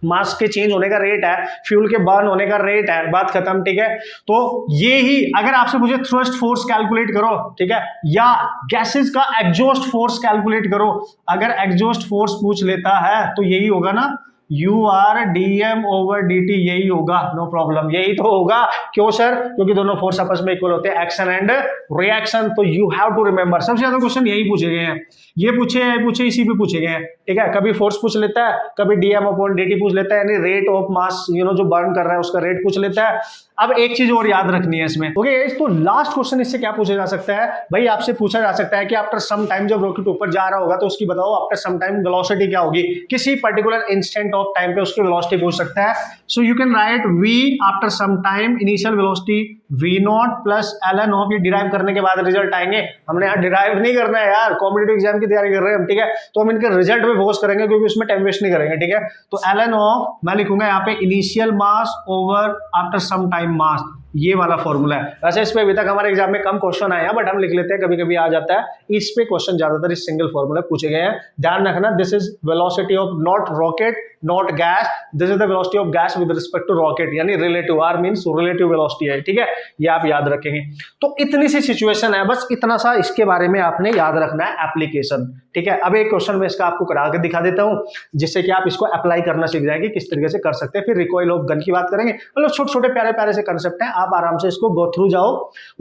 मास के चेंज होने का रेट है, फ्यूल के बर्न होने का रेट है, बात खत्म, ठीक है। तो ये ही अगर आपसे मुझे थ्रस्ट फोर्स कैलकुलेट करो, ठीक है, या गैसेस का एग्जॉस्ट फोर्स कैलकुलेट करो, अगर एग्जॉस्ट फोर्स पूछ लेता है तो यही होगा ना, you r dm over dt, यही होगा, नो प्रॉब्लम, यही तो होगा। क्यों सर, क्योंकि दोनों फोर्स आपस में इक्वल होते हैं, एक्शन एंड रिएक्शन। तो यू हैव टू रिमेंबर, सबसे ज्यादा क्वेश्चन यही पूछे गए हैं, ये पूछे इसी पे पूछे गए हैं, ठीक है। कभी फोर्स पूछ लेता है, कभी dm अपॉन dt पूछ लेता है, यानी रेट ऑफ मास, जो बर्न कर रहा है उसका रेट पूछ लेता है। अब एक चीज और याद रखनी है इसमें, ओके, तो लास्ट क्वेश्चन इससे क्या पूछा जा सकता है भाई, आपसे पूछा जा सकता है कि आफ्टर सम टाइम जब रॉकेट ऊपर जा रहा होगा तो उसकी बताओ आफ्टर सम टाइम वेलोसिटी क्या होगी, किसी पर्टिकुलर इंस्टेंट ऑफ टाइम पे उसकी वेलोसिटी पूछ सकता है। So you can write v after some time initial velocity v0 plus ln of, ये डिराइव करने के बाद रिजल्ट आएंगे, हमने यहाँ डिराइव नहीं करना है यार, कॉम्पिटिटिव एग्जाम की तैयारी कर रहे हैं हम, ठीक है, तो हम इनके रिजल्ट पे फोकस करेंगे क्योंकि उसमें टाइम वेस्ट नहीं करेंगे, ठीक है। तो ln ऑफ मैं लिखूंगा यहाँ पे initial mass over after some time mass, ये वाला फॉर्मूला है। वैसे इस पे अभी तक हमारे एग्जाम में कम क्वेश्चन आए हैं, बट हम लिख लेते हैं, कभी कभी आ जाता है, इस पे क्वेश्चन ज्यादातर इस सिंगल फॉर्मूला पूछे गए हैं। ध्यान रखना, this is velocity of not rocket not gas, this is the velocity of gas with respect to rocket, यानी relative, or means relative velocity है, ठीक है, ये आप याद रखेंगे। तो इतनी सी सिचुएशन है, बस इतना सा इसके बारे में आपने याद रखना है, एप्लीकेशन, ठीक है। अब एक क्वेश्चन में इसका आपको करा के दिखा देता हूं, जिससे कि आप इसको अप्लाई करना सीख जाएंगे, किस तरीके से कर सकते हैं। फिर रिकॉइल ऑफ गन की बात करेंगे, मतलब छोटे छोटे प्यारे प्यारे से कंसेप्ट हैं, आप आराम से इसको गो थ्रू जाओ,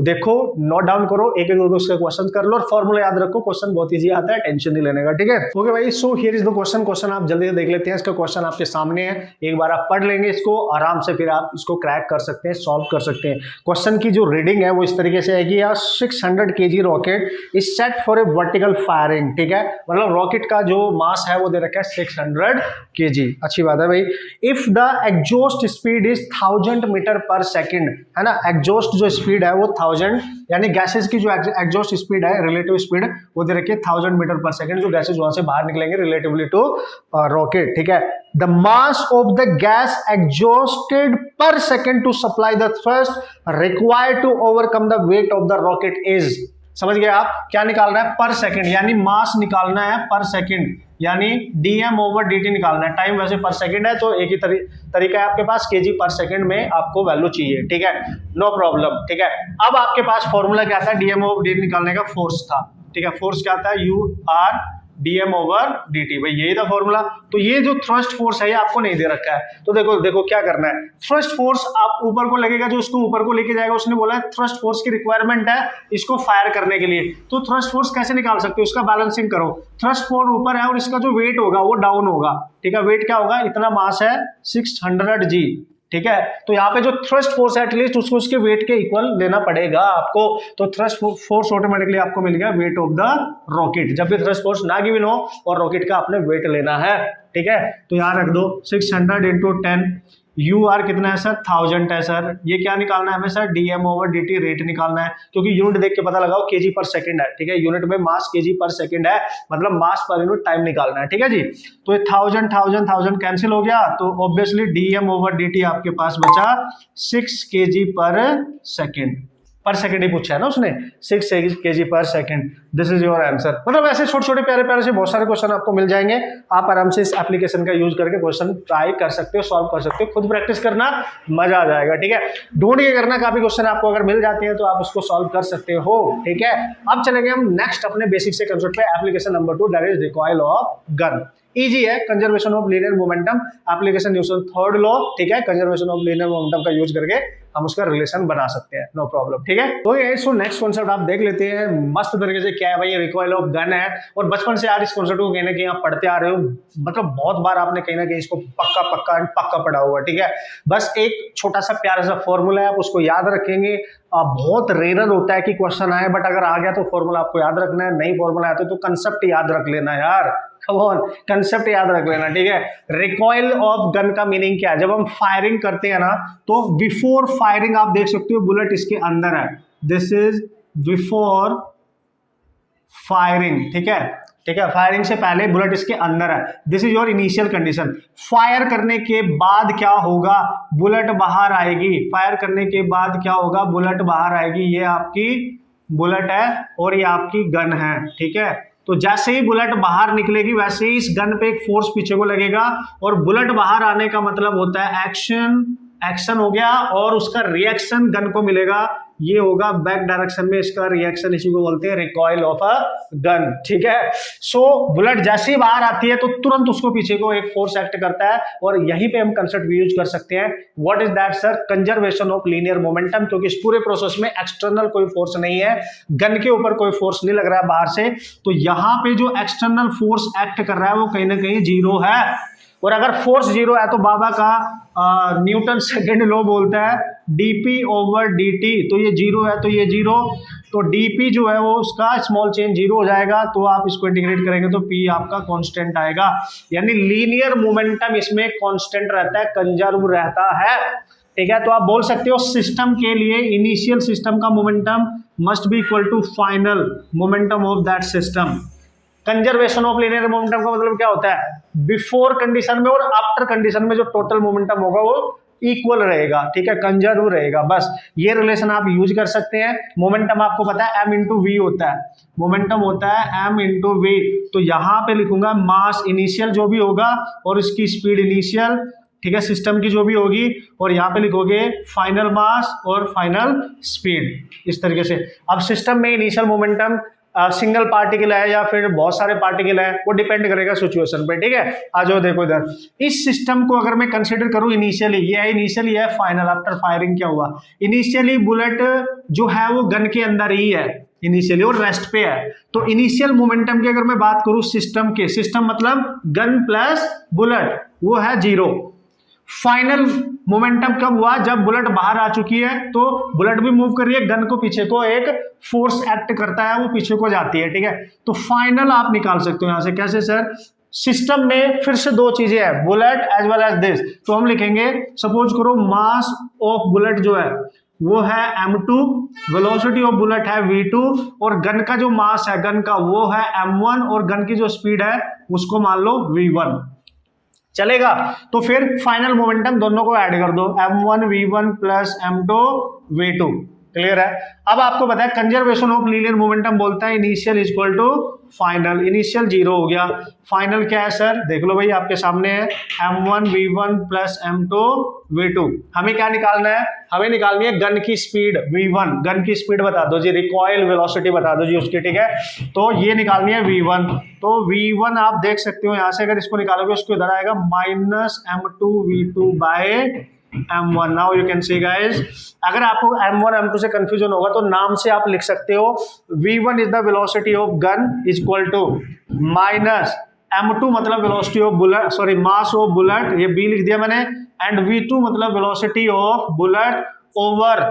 देखो, नोट डाउन करो, एक एक दो उसके क्वेश्चन कर लो और फॉर्मूला याद रखो, क्वेश्चन बहुत इजी आता है, टेंशन नहीं लेने का, ठीक है। ओके भाई, so here is the question आप जल्दी से देख लेते हैं, इसका क्वेश्चन आपके सामने है, एक बार आप पढ़ लेंगे इसको आराम से, फिर आप इसको क्रैक कर सकते हैं, सॉल्व कर सकते हैं। क्वेश्चन की जो रीडिंग है वो इस तरीके से है कि 600 kg rocket is set for a vertical firing, ठीक है, मतलब रॉकेट का जो मास है वो दे रखा है 600 kg, अच्छी बात है भाई। If the exhaust speed is 1000 metre per second, है ना, एग्जॉस्ट जो स्पीड है वो 1000, यानी गैसेस की जो एग्जॉस्ट स्पीड है, रिलेटिव स्पीड वो दे रखी है 1000 मीटर पर सेकंड, जो गैसेस वहां से बाहर निकलेंगे रिलेटिवली टू रॉकेट, ठीक है। The mass of the gas exhausted per second to supply the thrust required to overcome the weight of the rocket is, समझ गए आप, क्या निकालना है, पर सेकंड, यानी मास निकालना है पर सेकंड, यानी dm ओवर dt निकालना है। टाइम वैसे पर सेकंड है तो एक ही तरीका है आपके पास, kg पर सेकंड में आपको वैल्यू चाहिए, ठीक है, नो प्रॉब्लम, ठीक है। अब आपके पास फॉर्मूला क्या था dm ओवर dt निकालने का? फोर्स था, ठीक है। फोर्स क्या था? u r dm over dt, भाई यही था फॉर्मूला। तो ये जो थ्रस्ट फोर्स है ये आपको नहीं दे रखा है, तो देखो देखो क्या करना है। थ्रस्ट फोर्स आप ऊपर को लगेगा, जो उसको ऊपर को लेके जाएगा, उसने बोला है थ्रस्ट फोर्स की रिक्वायरमेंट है इसको फायर करने के लिए। तो थ्रस्ट फोर्स कैसे निकाल सकते हो? उसका बैलेंसिंग करो। थ्रस्ट फोर्स ऊपर है और इसका जो वेट होगा वो डाउन होगा, ठीक है। वेट क्या होगा? इतना मास है 600 g, ठीक है। तो यहाँ पे जो थ्रस्ट फोर्स है एटलीस्ट उसको उसके वेट के इक्वल लेना पड़ेगा आपको। तो थ्रस्ट फोर्स ऑटोमेटिकली आपको मिल गया वेट ऑफ द रॉकेट। जब भी थ्रस्ट फोर्स ना गिवन हो और रॉकेट का आपने वेट लेना है, ठीक है। तो यहाँ रख दो 600 इंटू 10, यू आर कितना है सर? 1000 है सर। ये क्या निकालना है हमें sir? DM over D T rate निकालना है, क्योंकि यूनिट देख के पता लगाओ केजी पर सेकंड है, ठीक है। यूनिट में मास केजी पर सेकंड है, मतलब मास पर यूनिट टाइम निकालना है, ठीक है जी। तो ये 1000 कैंसिल हो गया, तो obviously DM over D T आपके पास बचा 6 केजी पर सेकंड। पर सेकंड ही पूछा है ना उसने, 6 केजी पर second. This is your answer. मतलब ऐसे छोटे छोटे प्यारे प्यारे से बहुत सारे क्वेश्चन आपको मिल जाएंगे। आप आराम से इस एप्लीकेशन का यूज करके क्वेश्चन ट्राई कर सकते हो, सॉल्व कर सकते हो। खुद प्रैक्टिस करना, मजा आ जाएगा, ठीक है। ढूंढ के करना, काफी क्वेश्चन आपको अगर मिल जाते हैं तो आप उसको सॉल्व कर सकते हो, ठीक है। अब चलेंगे हम नेक्स्ट अपने बेसिक से कंसेप्ट पे, application number 2, that is recoil of gun. Easy है, conservation of linear momentum application use third law, ठीक है। कंजर्वेशन ऑफ लीनियर मोमेंटम का यूज करके हम उसका रिलेशन बना सकते हैं, नो प्रॉब्लम, ठीक है। तो ये सो नेक्स्ट कॉन्सेप्ट आप देख लेते हैं मस्त तरीके से। क्या है भाई? रिकॉइल ऑफ गन है, और बचपन से यार इस कॉन्सेप्ट को कहीं ना कहीं आप पढ़ते आ रहे हो, मतलब बहुत बार आपने कहीं ना कहीं इसको पक्का पक्का पक्का पढ़ा हुआ, ठीक है। बस एक छोटा सा प्यारा सा फॉर्मूला है, आप उसको याद रखेंगे। बहुत रेयर होता है कि क्वेश्चन आए, बट अगर आ गया तो फॉर्मूला आपको याद रखना है। नहीं फॉर्मूला आते तो कंसेप्ट याद रख लेना यार, कंसेप्ट याद रख लेना, ठीक है। रिकॉइल ऑफ गन का मीनिंग क्या है? जब हम फायरिंग करते हैं ना, तो बिफोर फायरिंग आप देख सकते हो बुलेट इसके अंदर है, दिस इज बिफोर फायरिंग, ठीक है, ठीक है। फायरिंग से पहले बुलेट इसके अंदर है, this is your initial condition. Fire करने के बाद क्या होगा? बुलेट बाहर आएगी। फायर करने के बाद क्या होगा? बुलेट बाहर आएगी। ये आपकी बुलेट है और ये आपकी गन है, ठीक है। तो जैसे ही बुलेट बाहर निकलेगी वैसे ही इस गन पे एक फोर्स पीछे को लगेगा, और बुलेट बाहर आने का मतलब होता है एक्शन। एक्शन हो गया और उसका रिएक्शन गन को मिलेगा, ये होगा बैक डायरेक्शन में इसका रिएक्शन, इसी को बोलते हैं रिकॉइल ऑफ अ गन, ठीक है। सो बुलेट जैसे ही बाहर आती है तो तुरंत उसको पीछे को एक फोर्स एक्ट करता है, और यहीं पे हम कंसेप्ट यूज कर सकते हैं। What is that sir? Conservation of linear momentum, क्योंकि इस पूरे प्रोसेस में एक्सटर्नल कोई फोर्स नहीं है, गन के ऊपर कोई फोर्स नहीं लग रहा है बाहर से, तो यहाँ पे जो एक्सटर्नल फोर्स एक्ट कर रहा है वो कहीं ना कहीं जीरो है। और अगर फोर्स जीरो है तो बाबा का न्यूटन सेकेंड लॉ बोलता है dp ओवर dt, तो ये जीरो है तो ये जीरो, तो dp जो है वो उसका स्मॉल चेंज जीरो हो जाएगा, तो आप इसको इंटीग्रेट करेंगे तो p आपका कांस्टेंट आएगा। यानी लीनियर मोमेंटम इसमें कांस्टेंट रहता है, कंजर्व रहता है, ठीक है। तो आप बोल सकते हो सिस्टम के लिए इनिशियल सिस्टम का momentum must be equal to final momentum of that system. Conservation of linear momentum का मतलब क्या होता है? बिफोर कंडीशन में और आफ्टर कंडीशन में जो टोटल मोमेंटम होगा वो इक्वल रहेगा, ठीक है, कंजर्व रहेगा। बस ये रिलेशन आप यूज कर सकते हैं। मोमेंटम आपको पता है m इंटू वी होता है, मोमेंटम होता है m इंटू वी। तो यहाँ पे लिखूंगा मास इनिशियल जो भी होगा और इसकी स्पीड इनिशियल, ठीक है, सिस्टम की जो भी होगी, और यहाँ पे लिखोगे फाइनल मास और फाइनल स्पीड, इस तरीके से। अब सिस्टम में इनिशियल मोमेंटम सिंगल पार्टिकल है या फिर बहुत सारे पार्टिकल है, वो डिपेंड करेगा सिचुएशन पे, ठीक है। आ जाओ देखो इधर, इस सिस्टम को अगर मैं कंसीडर करूं इनिशियली, ये है इनिशियली, है फाइनल। आफ्टर फायरिंग क्या हुआ? इनिशियली बुलेट जो है वो गन के अंदर ही है इनिशियली और रेस्ट पे है। तो इनिशियल मोमेंटम की अगर मैं बात करूं सिस्टम के, सिस्टम मतलब गन प्लस बुलेट, वो है जीरो। फाइनल मोमेंटम कब हुआ? जब बुलेट बाहर आ चुकी है, तो बुलेट भी मूव कर रही है, गन को पीछे को एक फोर्स एक्ट करता है, वो पीछे को जाती है, ठीक है। तो फाइनल आप निकाल सकते हो यहां से। कैसे सर? सिस्टम में फिर से दो चीजें हैं, bullet as well as this. तो हम लिखेंगे, सपोज करो मास ऑफ बुलेट जो है वो है m2, वेलोसिटी ऑफ बुलेट है v2, और गन का जो मास है गन का वो है m1, और गन की जो स्पीड है उसको मान लो v1, चलेगा। तो फिर फाइनल मोमेंटम दोनों को ऐड कर दो, m1 v1 plus m2 v2, clear है। अब आपको पता है कंजर्वेशन ऑफ लीनियर मोमेंटम बोलता है initial is equal to final. Initial 0 हो गया, फाइनल क्या है सर, देख लो भाई आपके सामने है m1 v1 plus m2 v2। हमें क्या निकालना है, हमें निकालनी है गन की स्पीड v1, गन की स्पीड बता दो जी, रिकॉइल वेलोसिटी बता दो जी उसकी, ठीक है। तो ये निकालनी है v1, तो v1 आप देख सकते हो यहां से अगर इसको निकालोगे उसको इधर आएगा minus m2 v2 by m1। Now you can see guys, अगर आपको m1 m2 से कंफ्यूजन होगा तो नाम से आप लिख सकते हो v1 is the velocity of gun is equal to minus m2 मतलब velocity of bullet, sorry mass of bullet, ये b लिख दिया मैंने, एंड v2 मतलब velocity of bullet over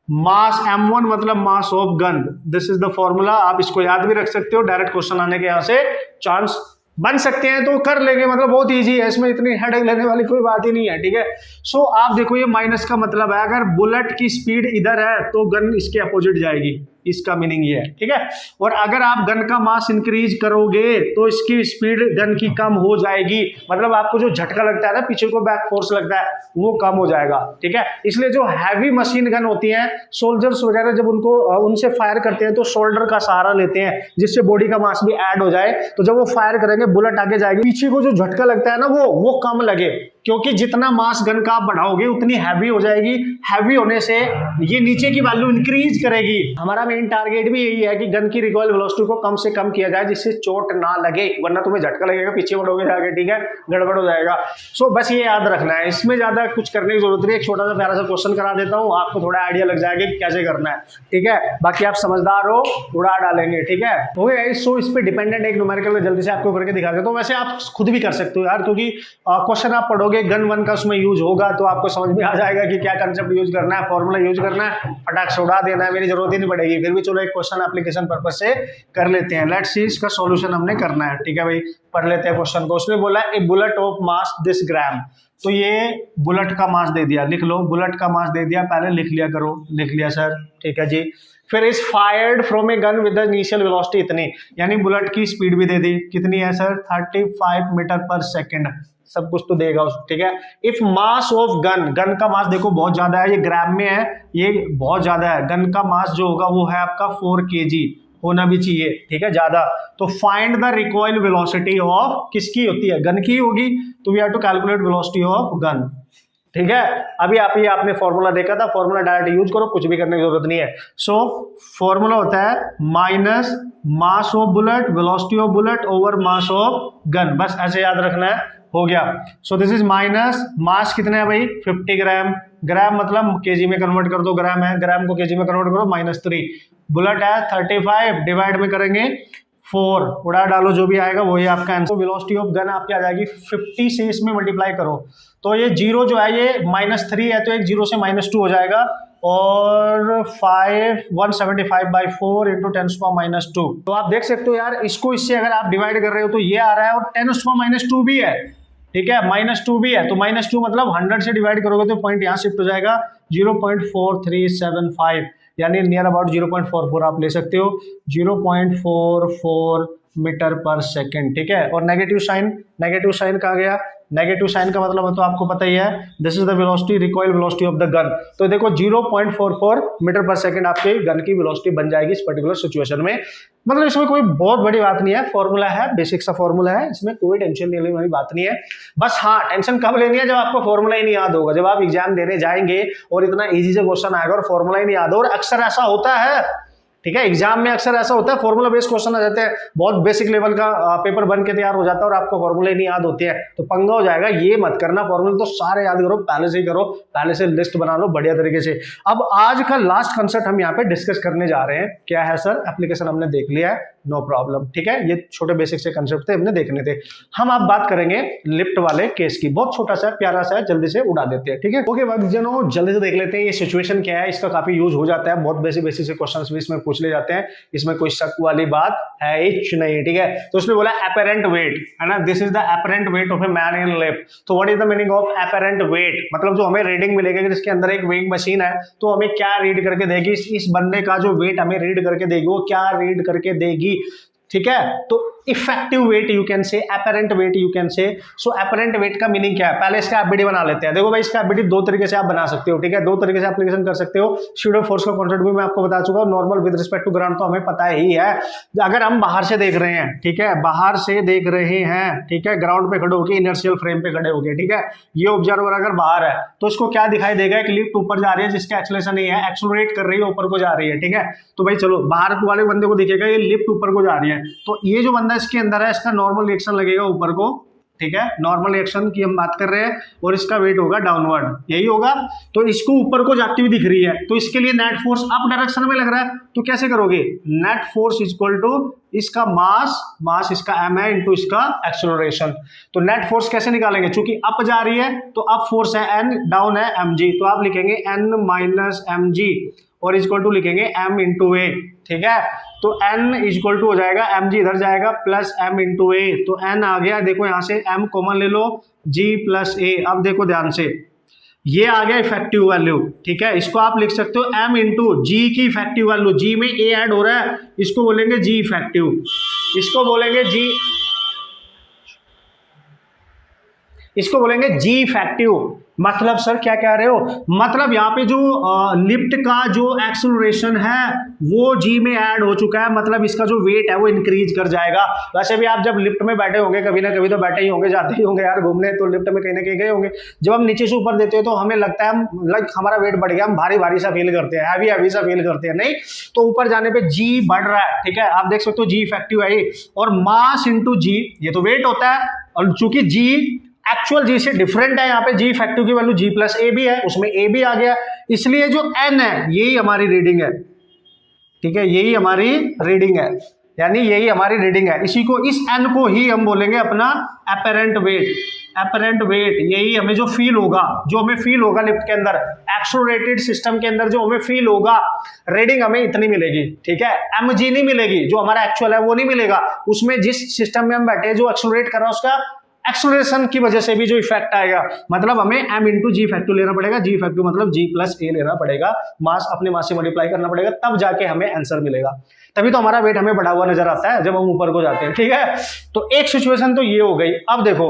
mass m1 मतलब mass of gun. This is the formula. आप इसको याद भी रख सकते हो, डायरेक्ट क्वेश्चन आने के यहाँ से चांस बन सकते हैं तो कर लेंगे, मतलब बहुत इजी है, इसमें इतनी हेडेक लेने वाली कोई बात ही नहीं है, ठीक है। सो आप देखो ये माइनस का मतलब है अगर बुलेट की स्पीड इधर है तो गन इसके अपोजिट जाएगी, इसका मीनिंग ये है, ठीक है। और अगर आप गन का मास इंक्रीज करोगे तो इसकी स्पीड गन की कम हो जाएगी, मतलब आपको जो झटका लगता है ना पीछे को बैक फोर्स लगता है वो कम हो जाएगा, ठीक है। इसलिए जो हैवी मशीन गन होती है, सोल्जर्स वगैरह जब उनको उनसे फायर करते हैं तो शोल्डर का सहारा लेते हैं जिससे बॉडी का मास भी ऐड हो जाए, तो जब वो फायर करेंगे बुलेट आगे जाएगी, पीछे को जो झटका लगता है ना वो कम लगे, क्योंकि जितना मास गन का आप बढ़ाओगे उतनी हैवी हो जाएगी। हैवी होने से ये नीचे की वैल्यू इंक्रीज करेगी। हमारा मेन टारगेट भी यही है कि गन की रिकॉइल वेलोसिटी को कम से कम किया जाए जिससे चोट ना लगे, वरना तुम्हें झटका लगेगा पीछे बढ़ोगे जाके, ठीक है, गड़बड़ हो जाएगा। सो बस ये याद रखना है, इसमें ज्यादा कुछ करने की जरूरत नहीं। एक छोटा सा प्यारा सा क्वेश्चन करा देता हूँ, आपको थोड़ा आइडिया लग जाएगा कि कैसे करना है, ठीक है। बाकी आप समझदार हो, उड़ा डालेंगे, ठीक है। हो गया। सो इस पे डिपेंडेंट एक न्यूमेरिकल जल्दी से आपको करके दिखा देता हूँ। वैसे आप खुद भी कर सकते हो यार, क्योंकि क्वेश्चन आप पढ़ोगे गन वन का उसमें यूज होगा तो आपको समझ में आ जाएगा कि क्या कंसेप्ट यूज करना है, फॉर्मूला यूज करना है, फटाक से उड़ा देना है, मेरी जरूरत ही नहीं पड़ेगी। फिर भी चलो एक क्वेश्चन एप्लीकेशन पर्पज से कर लेते हैं। लेट्स सी इसका सॉल्यूशन हमने करना है, ठीक है भाई। पढ़ लेते हैं क्वेश्चन को। उसमें बोला ए बुलेट ऑफ मास दिस ग्राम, तो ये बुलेट का मास दे दिया, लिख लो बुलेट का मास दे दिया, पहले लिख लिया करो, लिख लिया सर, ठीक है जी। फिर is fired from a gun with the initial velocity इतनी, यानी बुलेट की स्पीड भी दे दी, कितनी है सर 35 मीटर पर सेकंड, सब कुछ तो देगा उस, ठीक है। If mass of gun, gun का मास देखो बहुत ज्यादा है, ये ग्राम में है, ये बहुत ज्यादा है, गन का मास जो होगा वो है आपका 4 kg होना भी चाहिए, ठीक है, ज्यादा। तो find the recoil velocity of, किसकी होती है, गन की होगी, तो we have to calculate velocity of gun, ठीक है। अभी आपने फॉर्मूला देखा था, फॉर्मूला डायरेक्ट यूज करो, कुछ भी करने की जरूरत नहीं है। सो फॉर्मूला होता है minus mass of bullet, velocity of bullet over mass of gun, बस ऐसे याद रखना है, हो गया। सो दिस इज माइनस मास कितना है भाई 50 ग्राम, ग्राम मतलब केजी में कन्वर्ट कर दो, ग्राम है, ग्राम को केजी में कन्वर्ट करो -3, बुलेट है 35 डिवाइड में करेंगे 4, उड़ा डालो जो भी आएगा वही आपका आंसर। वेलोसिटी ऑफ गन आपकी आ जाएगी 50 से इसमें मल्टीप्लाई करो, तो ये 0 जो है ये -3 है, तो एक 0 से -2 हो जाएगा, और 175/4 इंटू 10⁻²। तो आप देख सकते हो यार, इसको इससे अगर आप डिवाइड कर रहे हो तो ये आ रहा है, और 10⁻² भी है, ठीक है, -2 भी है, तो -2 मतलब 100 से डिवाइड करोगे तो पॉइंट यहाँ शिफ्ट हो जाएगा 0.4375, यानी नियर अबाउट 0.44 आप ले सकते हो, 0.44 मीटर पर सेकेंड, ठीक है। और नेगेटिव साइन कहाँ गया, नेगेटिव साइन का मतलब तो आपको पता ही है, this is the velocity, recoil velocity of the gun. तो देखो 0.44 मीटर पर सेकंड आपके गन की वेलोसिटी बन जाएगी इस पर्टिकुलर सिचुएशन में। मतलब इसमें कोई बहुत बड़ी बात नहीं है, फॉर्मूला है, बेसिक सा फॉर्मूला है, इसमें कोई टेंशन लेने वाली बात नहीं है। बस हाँ, टेंशन कब लेनी है, जब आपको फॉर्मूला ही नहीं याद होगा, जब आप एग्जाम देने जाएंगे और इतना इजी से क्वेश्चन आएगा और फॉर्मूला ही नहीं याद हो, और अक्सर ऐसा होता है, ठीक है, एग्जाम में अक्सर ऐसा होता है, फॉर्मूला बेस्ड क्वेश्चन आ जाते हैं, बहुत बेसिक लेवल का पेपर बन के तैयार हो जाता है और आपको फॉर्मूला ही नहीं याद होती है, तो पंगा हो जाएगा। ये मत करना, फॉर्मूला तो सारे याद करो, पहले से ही करो, पहले से लिस्ट बना लो बढ़िया तरीके से। अब आज का लास्ट कंसेप्ट हम यहाँ पे डिस्कस करने जा रहे हैं, क्या है सर, एप्लीकेशन हमने देख लिया है, नो प्रॉब्लम, ठीक है, ये छोटे बेसिक से कंसेप्ट थे, हमने देखने थे। हम आप बात करेंगे लिफ्ट वाले केस की, बहुत छोटा सा प्यारा सा है, जल्दी से उड़ा देते हैं, ठीक है। ओके भक्तजनों, जल्दी से देख लेते हैं ये सिचुएशन क्या है, इसका काफी यूज हो जाता है, बहुत बेसिक से क्वेश्चंस भी इसमें पूछ ले जाते हैं, इसमें कोई शक वाली बात है ही नहीं, ठीक है। तो उसमें बोला एपरेंट वेट, है ना, this is the apparent weight of a man in lift. तो what is the meaning of apparent weight, मतलब जो हमें रीडिंग मिलेगी, अगर इसके अंदर एक वेइंग मशीन है तो हमें क्या रीड करके देगी, इस बंदे का जो वेट हमें रीड करके देगी, वो क्या रीड करके देगी, ठीक है। तो इफेक्टिव वेट यू कैन से, अपरेंट वेट यू कैन से। सो अपरेंट वेट का मीनिंग क्या है, पहले इसका एफबीडी बना लेते हैं। देखो भाई इसका एफबीडी दो तरीके से आप बना सकते हो, ठीक है, दो तरीके से एप्लीकेशन कर सकते हो। स्यूडो फोर्स का कॉन्सेप्ट भी मैं आपको बता चुका हूं। Normal with respect to ground तो हमें पता ही है। अगर हम बाहर से देख रहे हैं, ठीक है, बाहर से देख रहे हैं, ठीक है, ग्राउंड पे खड़े होकर, इनर्शियल फ्रेम पे खड़े होकर, ठीक है, ये ऑब्जर्वर अगर बाहर है तो इसको क्या दिखाई देगा, एक लिफ्ट ऊपर जा रही है जिसका एक्सेलरेशन नहीं है, एक्सेलरेट कर रही है, ऊपर को जा रही है, ठीक है। तो भाई चलो बाहर वाले बंदे को दिखेगा ये लिफ्ट ऊपर को जा रही है, तो ये जो बंदा इसके अंदर है इसका नॉर्मल रिएक्शन लगेगा ऊपर को, ठीक है, नॉर्मल रिएक्शन की हम बात कर रहे हैं, और इसका वेट होगा डाउनवर्ड, यही होगा। तो इसको ऊपर को जाती हुई दिख रही है, तो इसके लिए नेट फोर्स अप डायरेक्शन में लग रहा है, तो कैसे करोगे, net force is equal to इसका मास इसका m है इंटू इसका एक्सेलरेशन। तो नेट फोर्स कैसे निकालेंगे, चूंकि अप जा रही है तो अप फोर्स है n, डाउन है mg, तो आप लिखेंगे n माइनस mg और इक्वल टू लिखेंगे m इंटू ए, ठीक है। तो n इक्वल टू हो जाएगा mg इधर जाएगा प्लस m इंटू ए, तो n आ गया, देखो यहां से m कॉमन ले लो, g प्लस ए। अब देखो ध्यान से, ये आ गया इफेक्टिव वैल्यू, ठीक है, इसको आप लिख सकते हो m इंटू जी की इफेक्टिव वैल्यू, जी में a ऐड हो रहा है, इसको बोलेंगे g इफेक्टिव, इसको बोलेंगे g इफेक्टिव। मतलब सर क्या कह रहे हो, मतलब यहाँ पे जो लिफ्ट का जो एक्सेलरेशन है वो g में ऐड हो चुका है, मतलब इसका जो वेट है वो इंक्रीज कर जाएगा। वैसे भी आप जब लिफ्ट में बैठे होंगे, कभी ना कभी तो बैठे ही होंगे, जाते ही होंगे यार घूमने, तो लिफ्ट में कहीं ना कहीं गए होंगे। जब हम नीचे से ऊपर देते हैं तो हमें लगता है हम लाइक हमारा वेट बढ़ गया, हम भारी भारी सा फील करते हैं, हैवी सा फील करते हैं, नहीं, तो ऊपर जाने पे g बढ़ रहा है, ठीक है, आप देख सकते हो g इफेक्टिव है ये, और मास इंटू g, ये तो वेट होता है, और चूंकि g एक्चुअल जी से डिफरेंट है, यहाँ पे जी इफेक्टिव की वैल्यू जी प्लस ए भी है, उसमें ए भी आ गया, इसलिए जो एन है यही हमारी रीडिंग है, ठीक है, यही हमारी रीडिंग है, यानी यही हमारी रीडिंग है। इसी को, इस एन को ही हम बोलेंगे अपना अपरेंट वेट। अपरेंट वेट यही हमें जो फील होगा, लिफ्ट के अंदर, एक्सेलरेटेड सिस्टम के अंदर जो हमें फील होगा, रीडिंग हमें इतनी मिलेगी, ठीक है, mg नहीं मिलेगी, जो हमारा एक्चुअल है वो नहीं मिलेगा, उसमें जिस सिस्टम में हम बैठे जो एक्सेलरेट कर रहा है उसका एक्सेलरेशन की वजह से भी जो इफेक्ट आएगा, मतलब हमें m इंटू जी इफेक्टिव लेना पड़ेगा, जी इफेक्टिव मतलब g प्लस ए लेना पड़ेगा, मास अपने मास से मल्टीप्लाई करना पड़ेगा, तब जाके हमें आंसर मिलेगा, तभी तो हमारा वेट हमें बढ़ा हुआ नजर आता है जब हम ऊपर को जाते हैं, ठीक है। तो एक सिचुएशन तो ये हो गई। अब देखो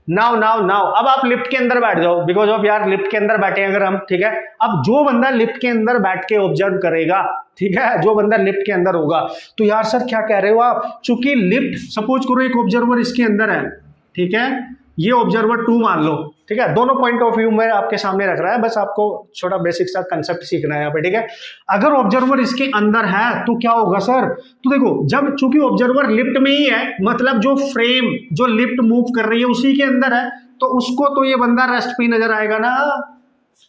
नाउ अब आप लिफ्ट के अंदर बैठ जाओ, बिकॉज ऑफ यार लिफ्ट के अंदर बैठे अगर हम, ठीक है, अब जो बंदा लिफ्ट के अंदर बैठ के ऑब्जर्व करेगा, ठीक है, जो बंदा लिफ्ट के अंदर होगा, तो यार सर क्या कह रहे हो आप, चूंकि लिफ्ट, सपोज करो एक ऑब्जर्वर इसके अंदर है, ठीक है, ये ऑब्जर्वर 2 मान लो, ठीक है, दोनों पॉइंट ऑफ व्यू में आपके सामने रख रहा है, बस आपको छोटा बेसिक सा कंसेप्ट सीखना है यहाँ पे, ठीक है। अगर ऑब्जर्वर इसके अंदर है तो क्या होगा सर, तो देखो जब चूंकि ऑब्जर्वर लिफ्ट में ही है, मतलब जो फ्रेम जो लिफ्ट मूव कर रही है उसी के अंदर है, तो उसको तो ये बंदा रेस्ट पे नजर आएगा ना,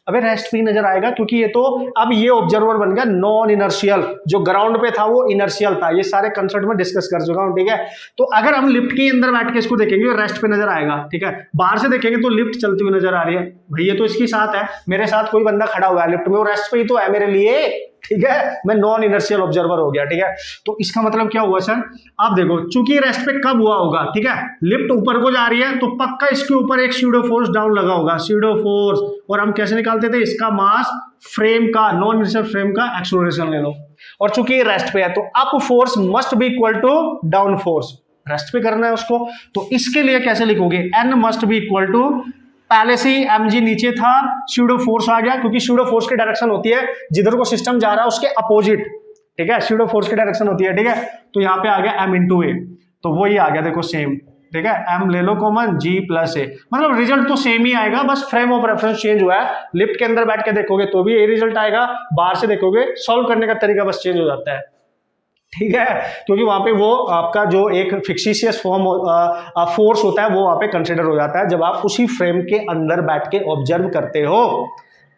अबे रेस्ट पे नजर आएगा, क्योंकि ये तो अब ये ऑब्जर्वर बन गया नॉन इनर्शियल, जो ग्राउंड पे था वो इनर्शियल था, ये सारे कंसेप्ट में डिस्कस कर चुका हूं, ठीक है। तो अगर हम लिफ्ट के अंदर बैठ के इसको देखेंगे रेस्ट पे नजर आएगा, ठीक है, बाहर से देखेंगे तो लिफ्ट चलती हुई नजर आ रही है, भाई ये तो इसके साथ है, मेरे साथ कोई बंदा खड़ा हुआ है लिफ्ट में, वो रेस्ट पे ही तो है मेरे लिए, ठीक है, मैं नॉन इनर्शियल ऑब्जर्वर हो गया, ठीक है। तो इसका मतलब क्या हुआ सर, आप देखो चूंकि रेस्ट पे कब हुआ होगा, ठीक है, लिफ्ट ऊपर को जा रही है तो पक्का इसके ऊपर एक स्यूडो फोर्स डाउन लगा होगा, स्यूडो फोर्स, और हम कैसे निकालते थे, इसका मास फ्रेम का, नॉन इनर्शियल फ्रेम का एक्सेलरेशन ले लो, और चूंकि रेस्ट पे है तो up force must be equal to down force, rest पे करना है उसको, तो इसके लिए कैसे लिखोगे, n must be equal to, पहले से ही mg नीचे था, स्यूडो फोर्स आ गया, क्योंकि स्यूडो फोर्स की डायरेक्शन होती है जिधर को सिस्टम जा रहा है उसके अपोजिट, ठीक है, स्यूडो फोर्स की डायरेक्शन होती है, ठीक है, तो यहाँ पे आ गया m इंटू ए, तो वही आ गया देखो सेम, ठीक है, m ले लो कॉमन, g प्लस ए, मतलब रिजल्ट तो सेम ही आएगा, बस फ्रेम ऑफ रेफरेंस चेंज हुआ है, लिफ्ट के अंदर बैठ के देखोगे तो भी ये रिजल्ट आएगा, बाहर से देखोगे सॉल्व करने का तरीका बस चेंज हो जाता है, ठीक है, क्योंकि वहां पे वो आपका जो एक फिक्सिशियस फॉर्म फोर्स होता है वो वहां पे कंसिडर हो जाता है जब आप उसी फ्रेम के अंदर बैठ के ऑब्जर्व करते हो।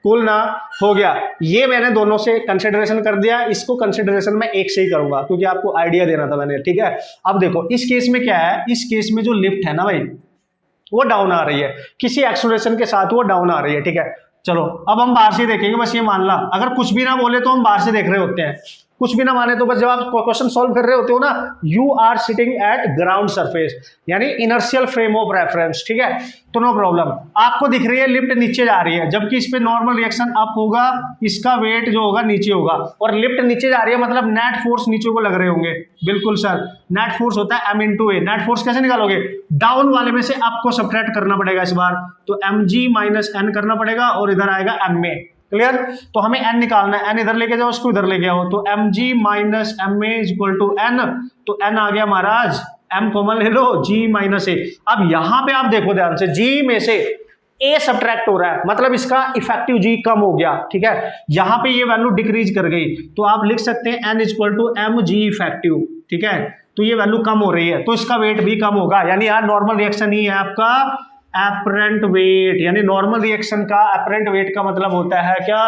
कूल ना, हो गया, ये मैंने दोनों से कंसिडरेशन कर दिया, इसको कंसिडरेशन मैं एक से ही करूंगा क्योंकि आपको आइडिया देना था मैंने, ठीक है। अब देखो इस केस में क्या है, इस केस में जो लिफ्ट है ना भाई वो डाउन आ रही है, किसी एक्सेलरेशन के साथ वो डाउन आ रही है, ठीक है। चलो अब हम बाहर से देखेंगे, बस ये मान ला, अगर कुछ भी ना बोले तो हम बाहर से देख रहे होते हैं, कुछ भी ना माने तो बस जब आप क्वेश्चन सॉल्व कर रहे होते हो ना, you are sitting at ground surface, यानी इनर्शियल फ्रेम ऑफ रेफरेंस, ठीक है। तो नो प्रॉब्लम, आपको दिख रही है लिफ्ट नीचे जा रही है, जबकि इस पे नॉर्मल रिएक्शन अप होगा, इसका वेट जो होगा नीचे होगा, और लिफ्ट नीचे जा रही है मतलब नेट फोर्स नीचे को लग रहे होंगे। बिल्कुल सर, नेट फोर्स होता है m/a। नेट फोर्स कैसे निकालोगे, डाउन वाले में से अप को सबट्रैक्ट करना पड़ेगा इस बार, तो mg माइनस n करना पड़ेगा और इधर आएगा ma। क्लियर, तो हमें n निकालना है, n इधर लेके जाओ, उसको इधर लेके आओ, तो mg minus ma is equal to n, तो n आ गया महाराज, m कॉमन ले लो, g माइनस a। अब यहां पे आप देखो ध्यान से, g में से a सब्ट्रैक्ट हो रहा है, मतलब इसका इफेक्टिव g कम हो गया, ठीक है। यहां पे ये वैल्यू डिक्रीज कर गई, तो आप लिख सकते हैं n is equal to mg effective, ठीक है। तो ये वैल्यू कम हो रही है, तो इसका वेट भी कम होगा, यानी यार नॉर्मल रिएक्शन ही है आपका एपरेंट वेट, यानी नॉर्मल रिएक्शन का एपरेंट वेट का मतलब होता है क्या,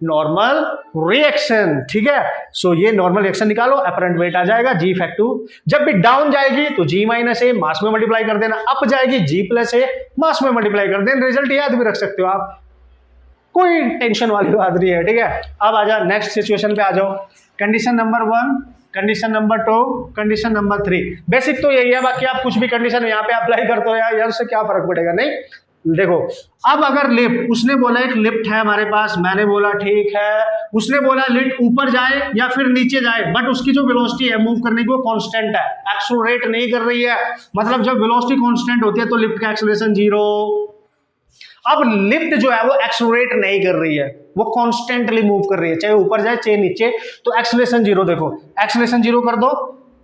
नॉर्मल रिएक्शन, ठीक है। सो ये नॉर्मल रिएक्शन निकालो, एपरेंट वेट आ जाएगा जी इफेक्टिव। जब भी डाउन जाएगी तो जी माइनस ए, मास में मल्टीप्लाई कर देना, अप जाएगी जी प्लस ए, मास में मल्टीप्लाई कर देना, रिजल्ट याद भी रख सकते हो आप, कोई टेंशन वाली बात नहीं है, ठीक है। अब आ जाओ नेक्स्ट सिचुएशन पे आ जाओ, condition number 1, condition number 2, condition number 3। Basic तो यही है, बाकी आप कुछ भी कंडीशन यहाँ पे अप्लाई करते हो यार उससे क्या फर्क पड़ेगा, नहीं। देखो, अब अगर लिफ्ट, उसने बोला एक लिफ्ट है हमारे पास, मैंने बोला ठीक है, उसने बोला लिफ्ट ऊपर जाए या फिर नीचे जाए, बट उसकी जो वेलोसिटी है मूव करने की वो कांस्टेंट है, एक्सेलरेट नहीं कर रही है, मतलब जब वेलोसिटी कांस्टेंट होती है तो लिफ्ट का एक्सेलरेशन 0। अब लिफ्ट जो है वो एक्सेलरेट नहीं कर रही है, वो कांस्टेंटली मूव कर रही है, चाहे ऊपर जाए चाहे नीचे, तो एक्सेलरेशन 0। देखो एक्सेलरेशन 0 कर दो,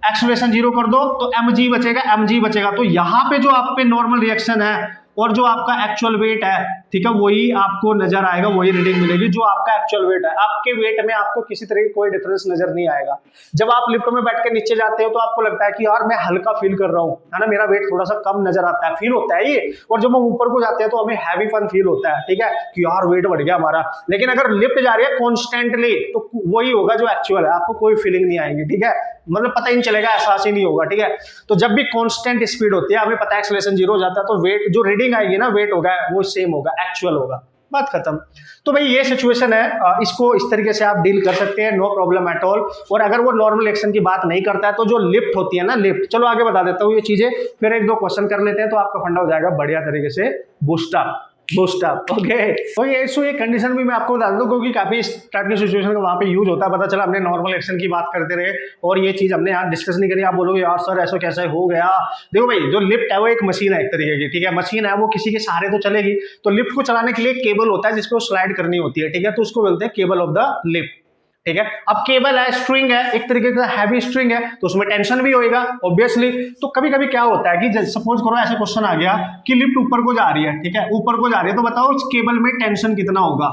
एक्सेलरेशन 0 कर दो, तो mg बचेगा, mg बचेगा, तो यहां पे जो आप पे नॉर्मल रिएक्शन है और जो आपका एक्चुअल वेट है, ठीक है, वही आपको नजर आएगा, वही रीडिंग मिलेगी जो आपका एक्चुअल वेट है। आपके वेट में आपको किसी तरह की कोई डिफरेंस नजर नहीं आएगा। जब आप लिफ्ट में बैठ के नीचे जाते हो तो आपको लगता है कि यार मैं हल्का फील कर रहा हूँ, है ना, मेरा वेट थोड़ा सा कम नजर आता है, फील होता है ये। और जब हम ऊपर को जाते हैं तो हमें हैवी फन फील होता है, ठीक है, कि यार वेट बढ़ गया हमारा। लेकिन अगर लिफ्ट जा रही है कॉन्स्टेंटली तो वही होगा जो एक्चुअल है, आपको कोई फीलिंग नहीं आएगी, ठीक है, मतलब पता ही नहीं चलेगा, एहसास ही नहीं होगा, ठीक है। तो जब भी कांस्टेंट स्पीड होती है, हमें पता है एक्सेलरेशन 0 हो जाता है, तो वेट जो रीडिंग आएगी ना, वेट होगा वो सेम होगा, एक्चुअल होगा, बात खत्म। तो भाई ये सिचुएशन है, इसको इस तरीके से आप डील कर सकते हैं, नो प्रॉब्लम एट ऑल। और अगर वो नॉर्मल एक्शन की बात नहीं करता है तो जो लिफ्ट होती है ना, लिफ्ट, चलो आगे बता देता हूँ ये चीजें, फिर एक दो क्वेश्चन कर लेते हैं तो आपका फंडा हो जाएगा बढ़िया तरीके से बूस्ट अप, ओके। तो ये कंडीशन भी मैं आपको बता दूं क्योंकि काफी टाइप की सिचुएशन का वहां पे यूज होता है। पता चला हमने नॉर्मल एक्शन की बात करते रहे और ये चीज हमने यहाँ डिस्कस नहीं करी, आप बोलोगे यार सर ऐसा कैसे हो गया। देखो भाई, जो लिफ्ट है वो एक मशीन है एक तरीके की, ठीक है, मशीन है, वो किसी के सहारे तो चलेगी। तो लिफ्ट को चलाने के लिए केबल होता है जिसको स्लाइड करनी होती है, ठीक है, तो उसको बोलते हैं केबल ऑफ द लिफ्ट, ठीक है। अब केबल है, स्ट्रिंग है, एक तरीके का हैवी स्ट्रिंग है, तो उसमें टेंशन भी होएगा ऑब्वियसली। तो कभी कभी क्या होता है कि सपोज करो ऐसे क्वेश्चन आ गया कि लिफ्ट ऊपर को जा रही है, ठीक है, ऊपर को जा रही है, तो बताओ इस केबल में टेंशन कितना होगा।